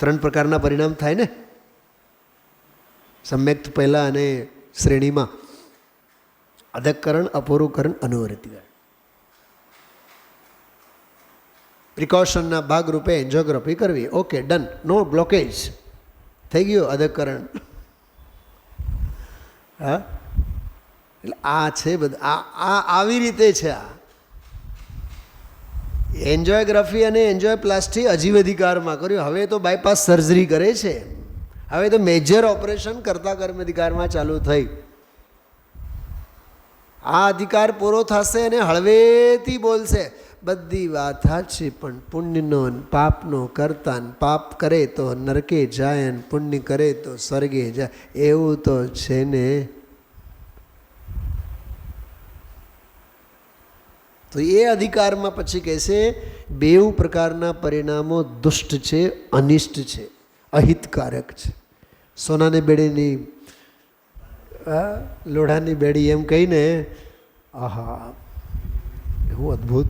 3 પ્રકારના પરિણામ થાય ને સમ્યક્ત પહેલાં અને શ્રેણીમાં: અધઃકરણ, અપૂર્વકરણ, અનુવૃત્તિકરણ. પ્રિકોશનના ભાગરૂપે એન્જિયોગ્રાફી કરવી. ઓકે, ડન, નો બ્લોકેજ, થઈ ગયો અધઃકરણ. હા, એટલે આ છે બધું, આ આવી રીતે છે. આ એન્જિયોગ્રાફી અને એન્જિયોપ્લાસ્ટી અજીવ અધિકારમાં કર્યું, હવે તો બાયપાસ સર્જરી કરે છે, હવે તો મેજર ઓપરેશન કરતા કર્મ અધિકારમાં ચાલુ થઈ. આ અધિકાર પૂરો થશે અને હળવેથી બોલશે બધી વાત સાચી, પણ પુણ્યનો પાપનો કરતા, પાપ કરે તો નરકે જાય ને પુણ્ય કરે તો સ્વર્ગે જાય, એવું તો છે ને. તો એ અધિકારમાં પછી કહેશે બેઉ પ્રકારના પરિણામો દુષ્ટ છે, અનિષ્ટ છે, અહિતકારક છે. સોનાની બેડીની લોઢાની બેડી એમ કહીને, આહા એવું અદ્ભુત.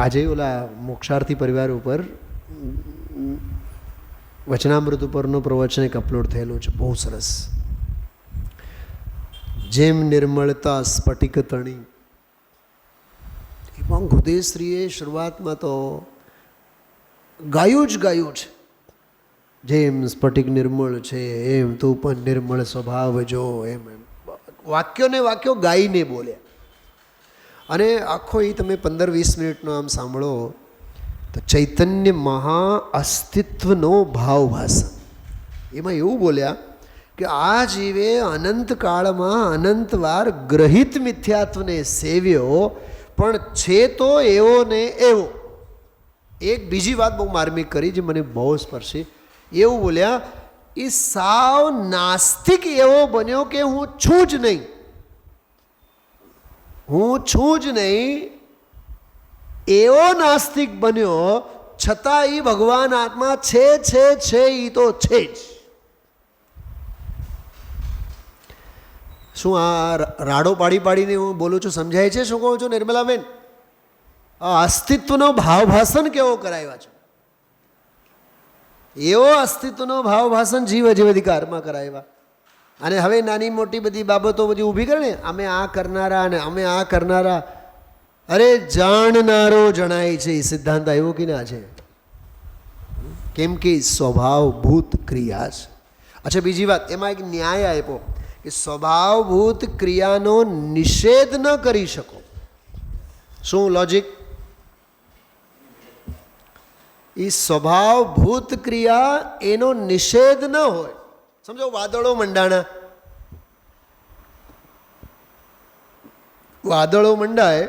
આજે ઓલા મોક્ષાર્થી પરિવાર ઉપર વચનામૃત ઉપરનું પ્રવચન એક અપલોડ થયેલું છે, બહુ સરસ. જેમ નિર્મળતા સ્ફટિક તણી, એમાં ગુદેશ્રીએ શરૂઆતમાં તો ગાયું છે. જેમ સ્ફટિક નિર્મળ છે એમ તું પણ નિર્મળ સ્વભાવ જો, એમ વાક્યો ગાઈને બોલ્યા. અને આખો એ તમે 15-20 મિનિટનો આમ સાંભળો તો ચૈતન્ય મહા અસ્તિત્વનો ભાવભાષણ. એમાં એવું બોલ્યા કે આ જીવે અનંતકાળમાં અનંતવાર ગ્રહિત મિથ્યાત્વને સેવ્યો, પણ છે તો એવો ને એવો. એક બીજી વાત બહુ માર્મિક કરી જે મને બહુ સ્પર્શી. એવું બોલ્યા એ સાવ નાસ્તિક એવો બન્યો કે હું છું જ નહીં, એવો નાસ્તિક બન્યો, છતાં એ ભગવાન આત્મા છે એ તો છે જ. શું આ રાડો પાડીને હું બોલું છું સમજાય છે શું કહું છું નિર્મલાબેન? આ અસ્તિત્વનો ભાવભાષણ કેવો કરાવ્યા છે, એવો અસ્તિત્વનો ભાવભાષણ જીવ અધિકારમાં કરાવ્યા. અને હવે નાની મોટી બધી બાબતો બધી ઊભી કરે ને, અમે આ કરનારા અને અમે આ કરનારા. અરે જાણનારો જણાય છે, એ સિદ્ધાંત આવ્યો કે ના છે? કેમ કે સ્વભાવભૂત ક્રિયા છે. અચ્છા, બીજી વાત, એમાં એક ન્યાય આપ્યો કે સ્વભાવભૂત ક્રિયાનો નિષેધ ન કરી શકો. શું લોજિક? એ સ્વભાવભૂત ક્રિયા એનો નિષેધ ન હોય. સમજો વાદળો મંડાણા, વાદળો મંડાય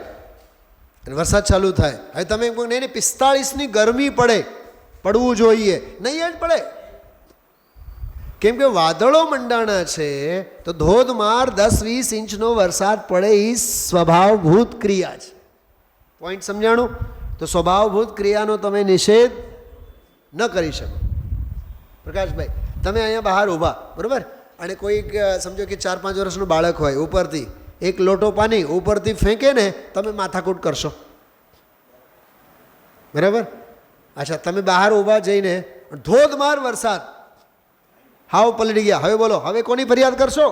અને વરસાદ ચાલુ થાય. હવે તમે એમ કહો નહીં 45ની ગરમી પડવું જોઈએ, નહીં જ પડે. કેમ કે વાદળો મંડાણા છે તો ધોધમાર 10-20 ઇંચનો વરસાદ પડે એ સ્વભાવભૂત ક્રિયા છે. પોઈન્ટ સમજાણું? તો સ્વભાવભૂત ક્રિયાનો તમે નિષેધ ન કરી શકો. પ્રકાશભાઈ, તમે અહીંયા બહાર ઊભા, બરાબર, અને કોઈક સમજો કે 4-5 વર્ષનું બાળક હોય, ઉપરથી એક લોટો પાણી ઉપરથી ફેંકે ને, તમે માથાકૂટ કરશો, બરાબર? અચ્છા, તમે બહાર ઊભા જઈને ધોધમાર વરસાદ, હાવ પલળી ગયા, હવે બોલો, હવે કોની ફરિયાદ કરશો?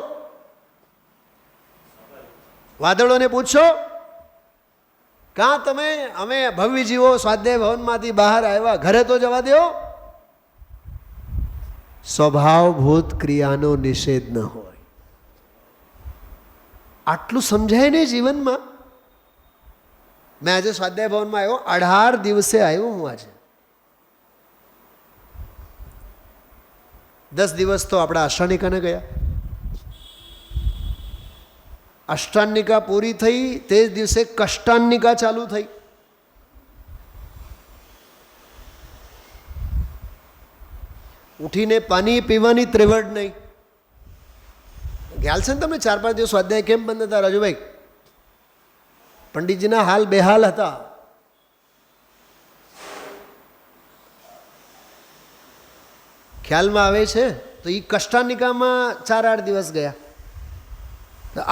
વાદળોને પૂછશો? કાં તમે અમે ભવ્ય જીવો સ્વાધ્યાય ભવનમાંથી બહાર આવ્યા, ઘરે તો જવા દો. સ્વભાવભૂત ક્રિયાનો નિષેધ ન હોય. આટલું સમજાય ને જીવનમાં. મેં આજે સ્વાધ્યાય ભવનમાં આવ્યો, 18 દિવસે આવ્યો હું આજે. 10 દિવસ તો આપણા અષ્ટાનિકાને ગયા. અષ્ટાનિકા પૂરી થઈ તે જ દિવસે કષ્ટાનિકા ચાલુ થઈ. ઉઠીને પાણી પીવાની ત્રેવડ નહીં. ખ્યાલ છે ને તમને 4-5 દિવસ સ્વાધ્યાય કેમ બંધ હતા રાજુભાઈ? પંડિતજીના હાલ બેહાલ હતા. ખ્યાલમાં આવે છે? તો એ કષ્ટાનિકામાં 4-8 દિવસ ગયા.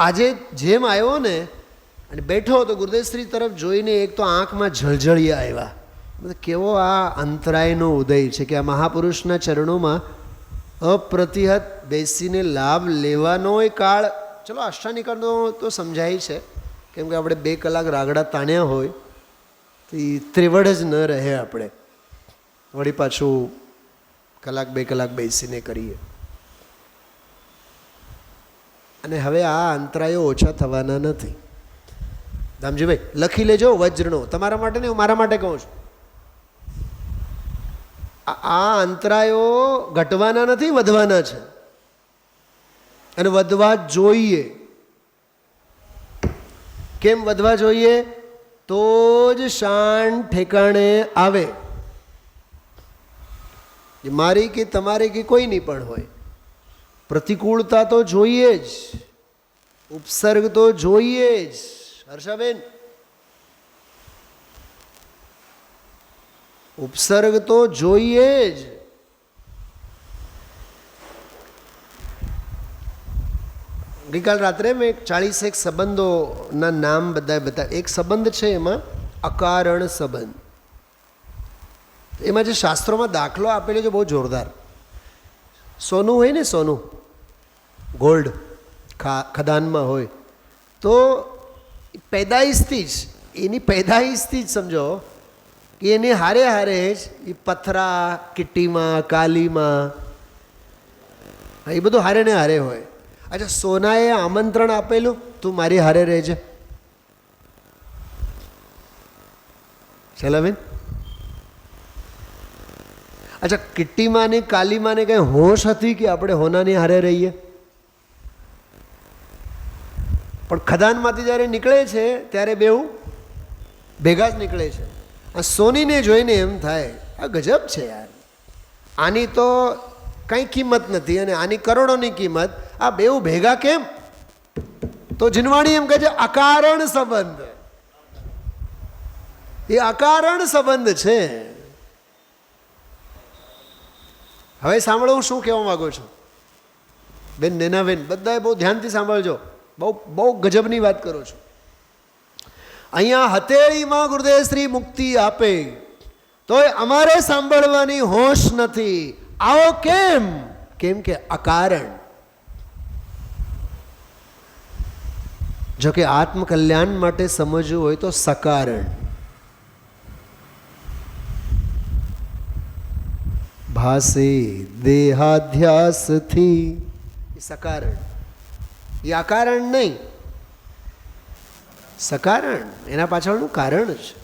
આજે જેમ આવ્યો ને અને બેઠો તો ગુરુદેવશ્રી તરફ જોઈને એક તો આંખમાં ઝળઝળિયા આવ્યા. કેવો આ અંતરાયનો ઉદય છે કે આ મહાપુરુષના ચરણોમાં અપ્રતિહત બેસીને લાભ લેવાનો કાળ. ચલો અષ્ટાનિકાનો તો સમજાય છે, કેમ કે આપણે 2 કલાક રાગડા તાણ્યા હોય તો એ ત્રેવડ જ ન રહે. આપણે વળી પાછું 1-2 કલાક બેસીને કરીએ. અને હવે આ અંતરાયો ઓછા થવાના નથી. દામજીભાઈ લખી લેજો વજ્રનો. તમારા માટે નહીં, હું મારા માટે કહું છું. આ અંતરાયો ઘટવાના નથી, વધવાના છે. અને વધવા જોઈએ. કેમ વધવા જોઈએ? તો જ શાન ઠેકાણે આવે. મારી કે તમારી કે કોઈની પણ હોય, પ્રતિકૂળતા તો જોઈએ જ, ઉપસર્ગ તો જોઈએ જ. હર્ષાબેન, ઉપસર્ગ તો જોઈએ જ. ગઈકાલ રાત્રે મેં 41 સંબંધોના નામ બધા એક સંબંધ છે એમાં અકારણ સંબંધ. એમાં જે શાસ્ત્રોમાં દાખલો આપેલો છે બહુ જોરદાર. સોનું હોય ને, સોનું ગોલ્ડ ખદાનમાં હોય તો પેદાઈશથી જ, એની પેદાઈશથી જ સમજો કે એની હારે હારે જ એ પથરા, કિટ્ટીમાં, કાલીમાં એ બધું હારે ને હારે હોય. અચ્છા, સોનાએ આમંત્રણ આપેલું તું મારી હારે રહેજે. ચાલો બેન. અચ્છા, કિટ્ટીમાં ને કાલીમાં ને કંઈ હોશ હતી કે આપણે હોનાની હારે રહીએ? પણ ખદાનમાંથી જ્યારે નીકળે છે ત્યારે બેઉ ભેગા જ નીકળે છે. આ સોનીને જોઈને એમ થાય આ ગજબ છે યાર, આની તો કંઈ કિંમત નથી અને આની કરોડોની કિંમત. આ બેઉ ભેગા કેમ? તો જીનવાણી એમ કહે છે અકારણ સંબંધ. એ અકારણ સંબંધ છે. હવે સાંભળો હું શું કહેવા માંગુ છું. બેન, નેનાબેન, બધાએ બહુ ધ્યાનથી સાંભળજો. બહુ ગજબની વાત કરું છું. અહીંયા હથેળીમાં ગુરુદેવશ્રી મુક્તિ આપે તોય અમારે સાંભળવાની હોશ નથી. આવો કેમ? કેમ કે અકારણ. જો કે આત્મકલ્યાણ માટે સમજવું હોય તો સકારણ. ભાસે દેહાધ્યાસથી સકારણ. એ અકારણ નહીં, સકારણ. એના પાછળનું કારણ છે.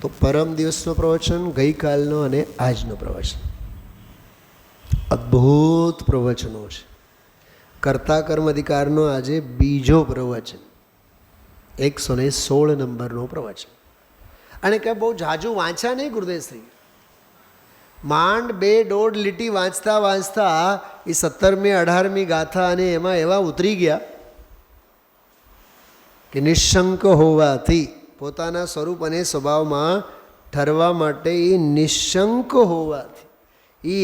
તો પરમ દિવસનો પ્રવચન, ગઈકાલનો અને આજનો પ્રવચન અદ્ભુત પ્રવચનો છે. કર્તા કર્મ અધિકારનો આજે બીજો પ્રવચન, 116 નંબરનો પ્રવચન. અને કે બહુ જાજુ વાંચ્યા નહીં ગુરુદેવશ્રી, માંડ 2-1.5 લીટી વાંચતા વાંચતા એ 17મી 18મી ગાથા અને એમાં એવા ઉતરી ગયા કે નિશંક હોવાથી, પોતાના સ્વરૂપ અને સ્વભાવમાં ઠરવા માટે એ નિશંક હોવાથી,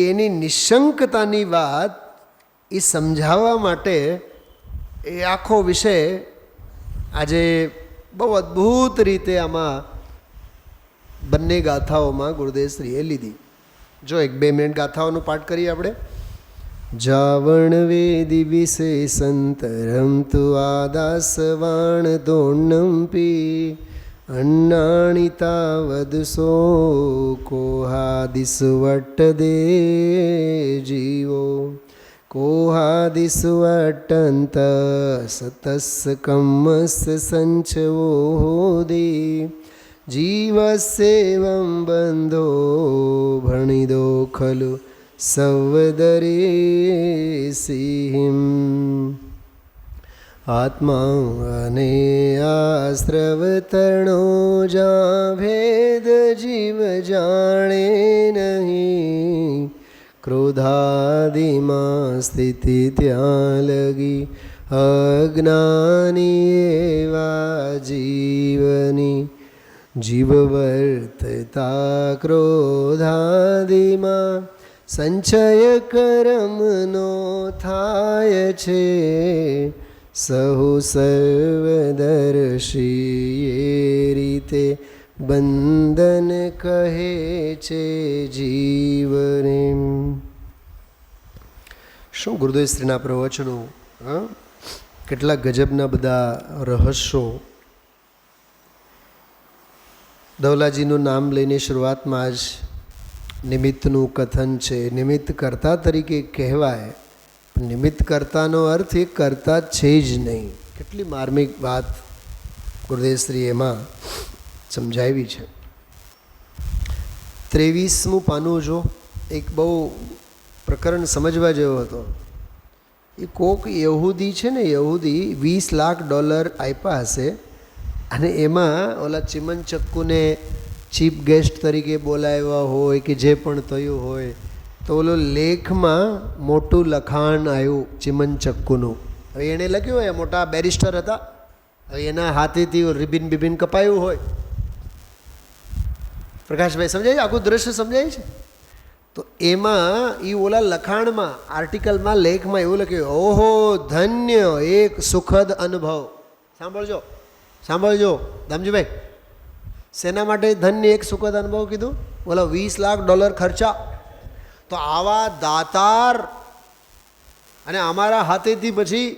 એની નિશંકતાની વાત એ સમજાવવા માટે એ આખો વિષય આજે બહુ અદ્ભુત રીતે આમાં બંને ગાથાઓમાં ગુરુદેવશ્રીએ લીધી. જો 1-2 મિનિટ ગાથાઓનો પાઠ કરીએ આપણે. જાવણ વેદી વિશે સંતરમ તુ આદાસવાણ દોણંપી અન્નાણિતા વદસો કોહાદિસ વટ્ટ દે જીવો કોહાદિષુ અટંત સતસ કમ્મસ સંચવોદી જીવસેવં બંધો ભણિદો ખલુ સવદરેસિહિં આત્મા અને આશ્રવતર્ણો જા ભેદ જીવ જાણે નહીં ક્રોધાદિમાં સ્થિતિ ત્યાં લગી અજ્ઞાની એવા જીવની જીવ વર્તતા ક્રોધાદિમાં સંચય કર્મનો થાય છે સહુ સર્વદર્શી એ રીતે બંધન કહે છે જીવને. શું ગુરુદેવ શ્રીના પ્રવચનો, કેટલા ગજબના બધા રહસ્યો. દૌલાજીનું નામ લઈને શરૂઆતમાં જ નિમિત્તનું કથન છે. નિમિત્ત કર્તા તરીકે કહેવાય, નિમિત્ત કર્તાનો અર્થ એ કરતા છે જ નહીં. કેટલી માર્મિક વાત ગુરુદેવ શ્રી એમાં સમજાવી છે. 23મું પાનું જો, એક બહુ પ્રકરણ સમજવા જેવો હતો. એ કોક યહૂદી છે ને, યહૂદી $20 લાખ આપ્યા હશે અને એમાં ઓલા ચિમનચક્કુને ચીફ ગેસ્ટ તરીકે બોલાવ્યા હોય કે જે પણ થયું હોય, તો ઓલો લેખમાં મોટું લખાણ આવ્યું ચિમનચક્કુનું. હવે એણે લખ્યું હોય, મોટા બેરિસ્ટર હતા, હવે એના હાથેથી રિબિન બિબિન કપાયું હોય. પ્રકાશભાઈ સમજાય છે? આખું દ્રશ્ય સમજાય છે? તો એમાં એ ઓલા લખાણમાં, આર્ટિકલમાં, લેખમાં એવું લખ્યું, ઓહો ધન્ય એક સુખદ અનુભવ. સાંભળજો સાંભળજો દામજીભાઈ, શેના માટે ધન્ય એક સુખદ અનુભવ કીધું? ઓલા $20 લાખ ખર્ચા. તો આવા દાતાર અને અમારા હાથેથી પછી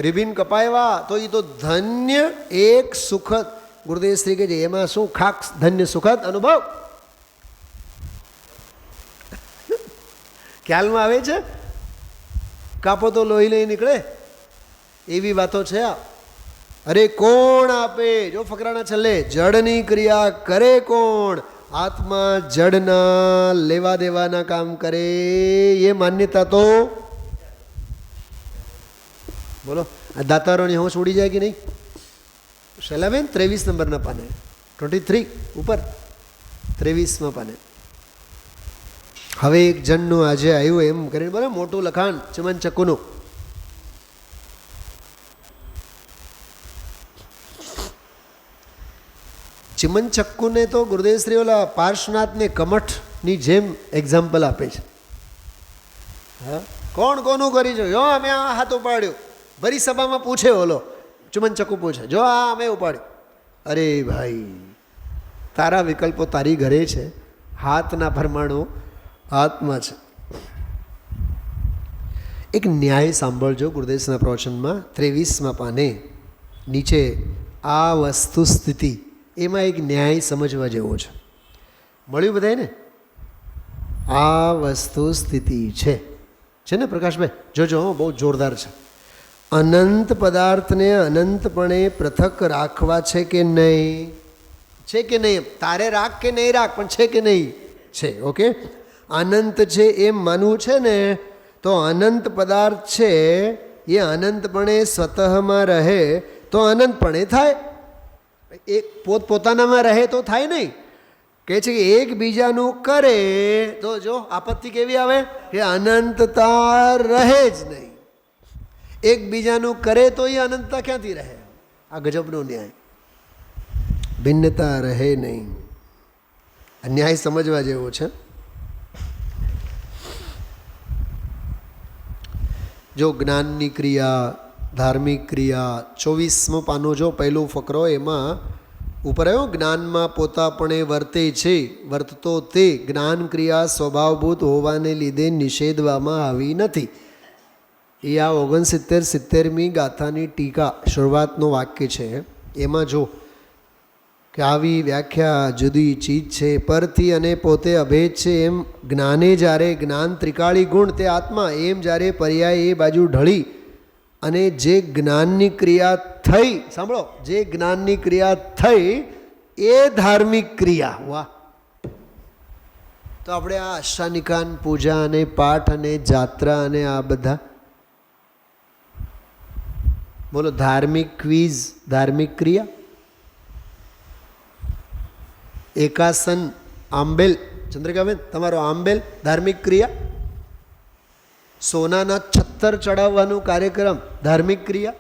રિબિન કપાવ્યા, તો એ તો ધન્ય એક સુખદ. ગુરુદેવ શ્રી કહે છે એમાં શું ખાસ ધન્ય સુખદ અનુભવ? ખ્યાલમાં આવે છે? કાપો તો લોહી લઈ નીકળે એવી વાતો છે આ. અરે કોણ આપે? જો ફકરાના છેલ્લે, જડની ક્રિયા કરે કોણ? આત્મા જડના લેવા દેવાના કામ કરે. એ માન્યતા તો બોલો, આ દાતારોની હોશ ઉડી જાય કે નહીં? શૈલાબેન 23 નંબરના પાને, 23 ઉપર 23માં પાને. હવે એક જણનું આજે આવ્યું એમ કરીને બોલે મોટું લખાણ ચિમનચક્કુનું. ચિમનચક્કુને તો ગુરુદેવ શ્રી ઓલા પાર્શ્વનાથને કમઠની જેમ એક્ઝામ્પલ આપે છે. હા, કોણ કોનું કરી છે? જો અમે આ હાથ ઉપાડ્યું. ભરી સભામાં પૂછે ઓલો ચિમનચક્કુ પૂછે, જો આ અમે ઉપાડ્યું. અરે ભાઈ, તારા વિકલ્પો તારી ઘરે છે, હાથના પરમાણુ હાથમાં છે. એક ન્યાય સાંભળજો ગુરુદેવના પ્રવચનમાં 23માં પાને નીચે આ વસ્તુ સ્થિતિ, એમાં એક ન્યાય સમજવા જેવો છે. મળ્યું બધાને? આ વસ્તુ સ્થિતિ છે ને પ્રકાશભાઈ? જોજો, બહુ જોરદાર છે. અનંત પદાર્થને અનંતપણે પૃથક રાખવા છે કે નહીં? છે કે નહીં? તારે રાખ કે નહીં રાખ, પણ છે કે નહીં? છે. ઓકે, અનંત છે એમ માનવું છે ને, તો અનંત પદાર્થ છે એ અનંતપણે સ્વતઃમાં રહે તો અનંતપણે થાય. એક પોતપોતાનામાં રહે તો થાય નહીં. કહે છે કે એકબીજાનું કરે તો જો આપત્તિ કેવી આવે કે અનંતતા રહે જ નહીં. એકબીજાનું કરે તો એ અનંતતા ક્યાંથી રહે? આ ગજબનો ન્યાય. ભિન્નતા રહે નહીં. આ ન્યાય સમજવા જેવો છે. જો જ્ઞાનની ક્રિયા, ધાર્મિક ક્રિયા, 24મું પાનું જો, પહેલો ફકરો, એમાં ઉપર આવ્યો, જ્ઞાનમાં પોતાપણે વર્તે છે, વર્તતો તે જ્ઞાન ક્રિયા સ્વભાવભૂત હોવાને લીધે નિષેધવામાં આવી નથી. એ આ 69-70મી ગાથાની ટીકા શરૂઆતનું વાક્ય છે. એમાં જો કે આવી વ્યાખ્યા જુદી ચીજ છે, પરથી અને પોતે અભેદ છે એમ જ્ઞાને જ્યારે જ્ઞાન ત્રિકાળી ગુણ તે આત્મા એમ જ્યારે પર્યાય એ બાજુ ઢળી અને જે જ્ઞાનની ક્રિયા થઈ, સાંભળો, જે જ્ઞાનની ક્રિયા થઈ એ ધાર્મિક ક્રિયા. વાહ! તો આપણે આ અષ્ટાનિકાન પૂજા અને પાઠ અને જાત્રા અને આ બધા, બોલો, ધાર્મિક ક્વિઝ, ધાર્મિક ક્રિયા. એકાસન આંબેલ, ચંદ્રિકાબેન તમારો આંબેલ ધાર્મિક ક્રિયા. સોનાના છત્તર ચડાવવાનું કાર્યક્રમ ધાર્મિક ક્રિયા.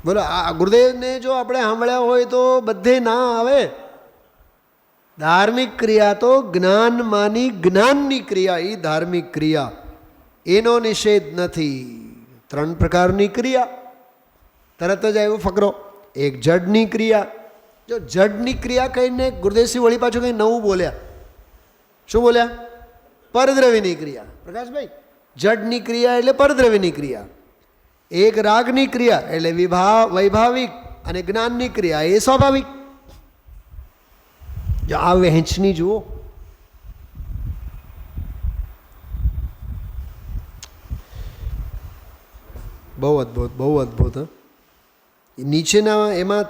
બોલો, આ ગુરુદેવને જો આપણે સાંભળ્યા હોય તો બધે ના આવે. ધાર્મિક ક્રિયા તો જ્ઞાનમાંની જ્ઞાનની ક્રિયા, એ ધાર્મિક ક્રિયા, એનો નિષેધ નથી. 3 પ્રકારની ક્રિયા, તરત જ આવ્યો ફકરો. એક જડની ક્રિયા. જો જડની ક્રિયા કહીને ગુરુદેવશ્રી વળી પાછું કંઈ નવું બોલ્યા. શું બોલ્યા? પરદ્રવ્યની ક્રિયા. પ્રકાશભાઈ, જડની ક્રિયા એટલે પરદ્રવ્યની ક્રિયા. એક રાગની ક્રિયા એટલે વૈભાવિક, અને જ્ઞાનની ક્રિયા એ સ્વાભાવિક. જો આ વહેંચણી જુઓ. બહુ અદ્ભુત, બહુ અદ્ભુત. નીચેના એમાં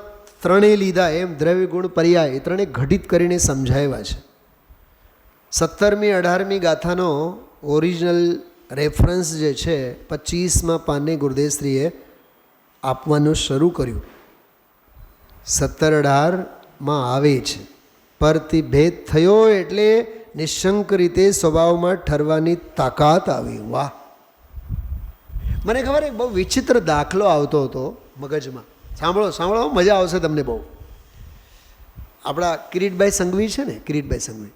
3 લીધા, એમ દ્રવ્ય ગુણ પર્યાય, એ 3 ઘટિત કરીને સમજાવ્યા છે. 17મી 18મી ગાથાનો ઓરિજિનલ રેફરન્સ જે છે 25મા પાને ગુરુદેવશ્રીએ આપવાનું શરૂ કર્યું. 17-18માં આવે છે, પરથી ભેદ થયો એટલે નિશંક રીતે સ્વભાવમાં ઠરવાની તાકાત આવી. વાહ! મને ખબર, એક બહુ વિચિત્ર દાખલો આવતો હતો મગજમાં. સાંભળો, સાંભળો, મજા આવશે તમને બહુ. આપણા કિરીટભાઈ સંઘવી છે ને, કિરીટભાઈ સંઘવી,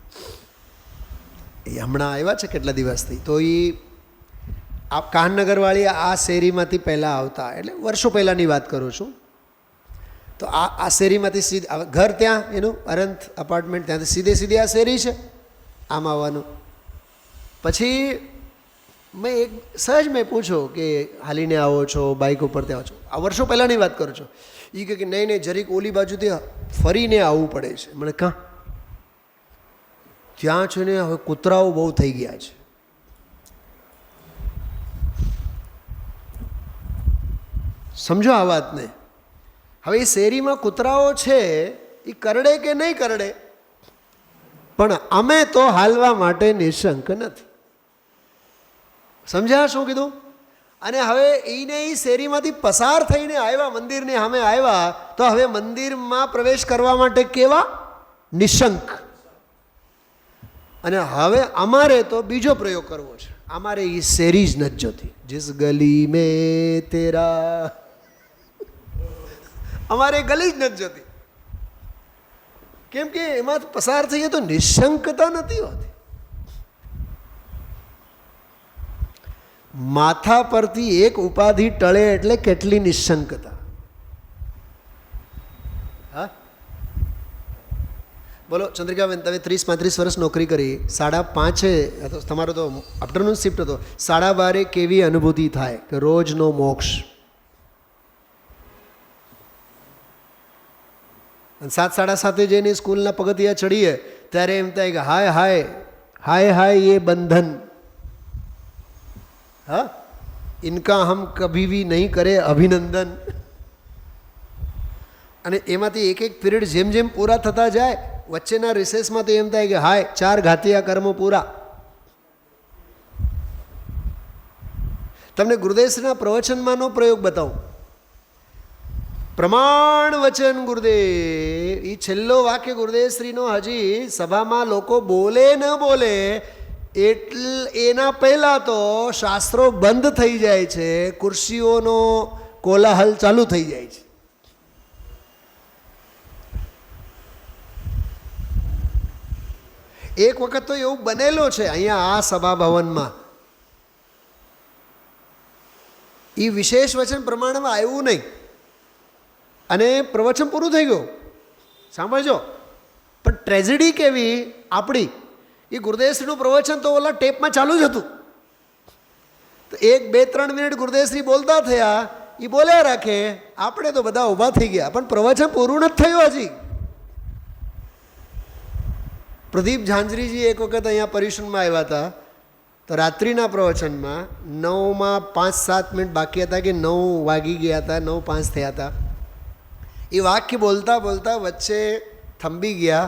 એ હમણાં આવ્યા છે કેટલા દિવસથી. તો એ આ કાનનગરવાળી આ શેરીમાંથી પહેલાં આવતા, એટલે વર્ષો પહેલાંની વાત કરું છું. તો આ શેરીમાંથી ઘર ત્યાં એનું અરંત અપાર્ટમેન્ટ, ત્યાંથી સીધે આ શેરી છે, આમ આવવાનું. પછી મેં મેં પૂછ્યું કે હાલીને આવો છો, બાઇક ઉપર ત્યાં આવો છો? આ વર્ષો પહેલાંની વાત કરું છું. એ કહે કે નહીં, જરીક ઓલી બાજુથી ફરીને આવવું પડે છે. મને કાં? ત્યાં છે ને હવે કૂતરાઓ બહુ થઈ ગયા છે. સમજો આ વાતને. હવે એ શેરીમાં કૂતરાઓ છે, એ કરડે કે નહીં કરડે, પણ અમે તો હાલવા માટે નિશંક નથી. સમજ્યા શું કીધું? અને હવે એને એ શેરીમાંથી પસાર થઈને આવ્યા, મંદિરને સામે આવ્યા, તો હવે મંદિરમાં પ્રવેશ કરવા માટે કેવા? નિશંક. અને હવે અમારે તો બીજો પ્રયોગ કરવો છે. અમારે એ શેરી જ નથી જોતી. જીસ ગલી મેં તેરા, અમારે ગલી જ નથી જોતી. કેમ કે એમાં પસાર થઈએ તો નિશંકતા નથી હોતી. માથા પરથી એક ઉપાધિ ટળે એટલે કેટલી નિશંકતા. હા, બોલો ચંદ્રિકાબેન, તમે 30-35 વર્ષ નોકરી કરી, 5:30 તમારો તો આફ્ટરનૂન શિફ્ટ હતો, 12:30 કેવી અનુભૂતિ થાય કે રોજનો મોક્ષ? અને 7-7:30 જઈને સ્કૂલના પગથિયા ચડીએ ત્યારે એમ થાય કે હાય હાય હાય હાય એ બંધન. હા, ઇનકા હમ કભી ભી નહીં કરે અભિનંદન. અને એમાંથી એક પીરિયડ જેમ જેમ પૂરા થતા જાય, વચ્ચેના રિસેસમાં તો એમ થાય કે હાય 4 ઘાતિયા કર્મો પૂરા. તમને ગુરુદેવના પ્રવચનમાંનો પ્રયોગ બતાવું. પ્રમાણ વચન ગુરુદેવ, એ છેલ્લો વાક્ય ગુરુદેવશ્રીનો હજી સભામાં લોકો બોલે ન બોલે એના પહેલાં તો શાસ્ત્રો બંધ થઈ જાય છે, ખુરશીઓનો કોલાહલ ચાલુ થઈ જાય છે. એક વખત તો એવું બનેલો છે અહીંયા આ સભા ભવનમાં. એ વિશેષ વચન પ્રમાણમાં આવ્યું નહીં અને પ્રવચન પૂરું થઈ ગયું. સાંભળજો, પણ ટ્રેજેડી કેવી આપણી, એ ગુરુદેવશ્રીનું પ્રવચન તો ઓલા ટેપમાં ચાલુ જ હતું. તો 1, 2, 3 મિનિટ ગુરુદેવશ્રી બોલતા થયા એ બોલ્યા રાખે. આપણે તો બધા ઊભા થઈ ગયા, પણ પ્રવચન પૂરું નથી થયું હજી. પ્રદીપ ઝાંઝરીજી એક વખત અહીંયા પરિષદમાં આવ્યા હતા, તો રાત્રિના પ્રવચનમાં 9:05-7 બાકી હતા કે 9 વાગી ગયા હતા, 9:05 થયા હતા. એ વાક્ય બોલતા બોલતા વચ્ચે થંભી ગયા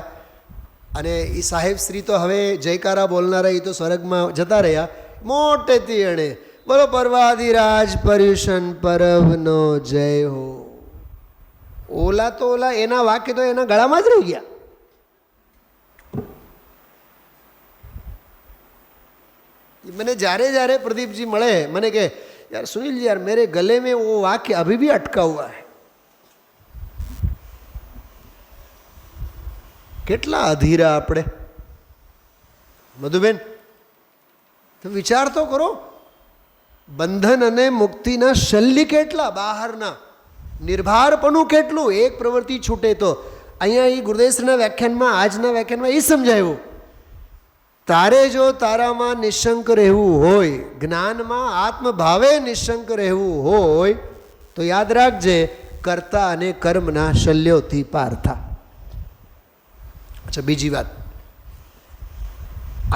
અને એ સાહેબ શ્રી તો હવે જયકારા બોલનારા એ તો સ્વર્ગમાં જતા રહ્યા. મોટેથી એણે બોલો પર્વાધિરાજ પર્યુષણ પરબનો જય હો. ઓલા તો ઓલા એના વાક્ય તો એના ગળામાં જ રહી ગયા. मैंने जारे जारे प्रदीप जी મળે મને કે यार सुनील जी यार मेरे गले में वो वाक्य अभी भी अटका हुआ है. કેટલા અધીરા આપણે મધુબેન, તો વિચાર તો કરો. બંધન અને મુક્તિના શલ્ય કેટલા, બહારના નિર્ભારપણું કેટલું. એક પ્રવૃત્તિ છૂટે તો અહીંયા એ ગુરુદેવના વ્યાખ્યાનમાં, આજના વ્યાખ્યાનમાં એ સમજાયું, તારે જો તારામાં નિશંક રહેવું હોય, જ્ઞાનમાં આત્મભાવે નિશંક રહેવું હોય, તો યાદ રાખજે કર્તા અને કર્મના શલ્યોથી પાર થા. અચ્છા, બીજી વાત,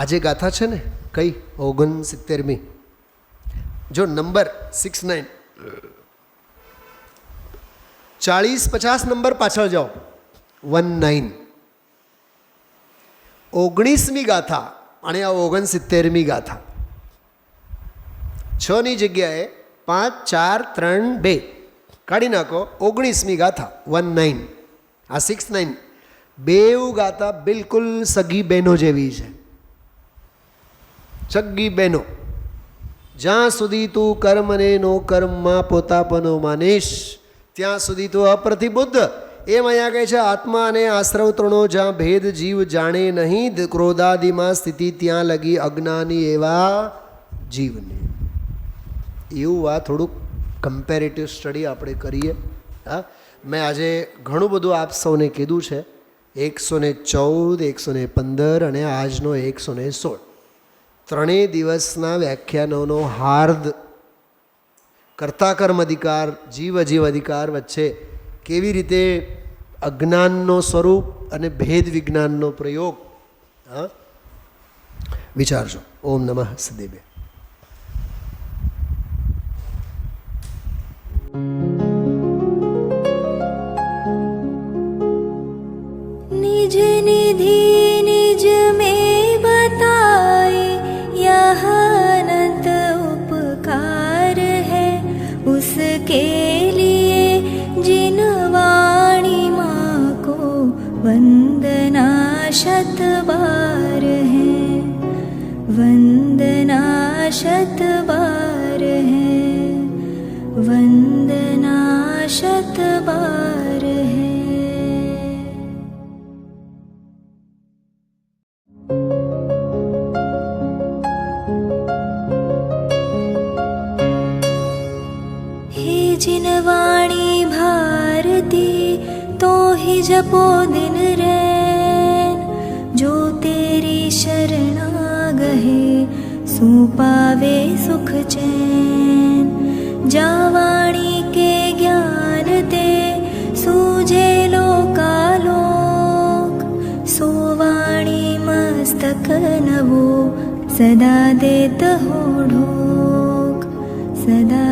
આજે ગાથા છે ને કઈ 69મી, જો નંબર 69 40-50 નંબર પાછળ જાઓ, 19 19મી ગાથા અને આ 69મી ગાથા. 6ની જગ્યાએ 5, 4, 3, 2 કાઢી નાખો. 19મી ગાથા 19, આ 69. બેઉ ગાથા બિલકુલ સગી બહેનો જેવી છે. સગી બહેનો. જ્યાં સુધી તું કર્મને નો કર્મમાં પોતાપનો માનીશ, ત્યાં સુધી તું અપ્રતિબુદ્ધ. એમ અહીંયા કહે છે, આત્મા અને આશ્રવ ત્રણો જ્યાં ભેદ જીવ જાણે નહીં, ક્રોધાદિમાં સ્થિતિ ત્યાં લગી અજ્ઞાની એવા જીવને. એવું આ થોડુંક કમ્પેરેટિવ સ્ટડી આપણે કરીએ. હા, મેં આજે ઘણું બધું આપ સૌને કીધું છે. 114, 115 અને આજનો 116, ત્રણેય દિવસના વ્યાખ્યાનોનો હાર્દ કર્તાકર્મ અધિકાર, જીવ અજીવ અધિકાર વચ્ચે કેવી રીતે અજ્ઞાનનો સ્વરૂપ અને ભેદ વિજ્ઞાનનો પ્રયોગ, હા વિચારજો. ઓમ નમઃ સદેવે. निज निधि निज में बताए यह अनंत उपकार है, उसके लिए जिन वाणी माँ को वंदना शत बार है, वंदना शत बार है, वंदना शत बार है. जिन वाणी भारती तो ही जपो दिन रैन, जो तेरी शरणा गहे सो पावे सुख चैन. जा वाणी के ज्ञान ते सूझे लोकालोक, सो वाणी मस्तक नवो सदा देत हो ढोक, सदा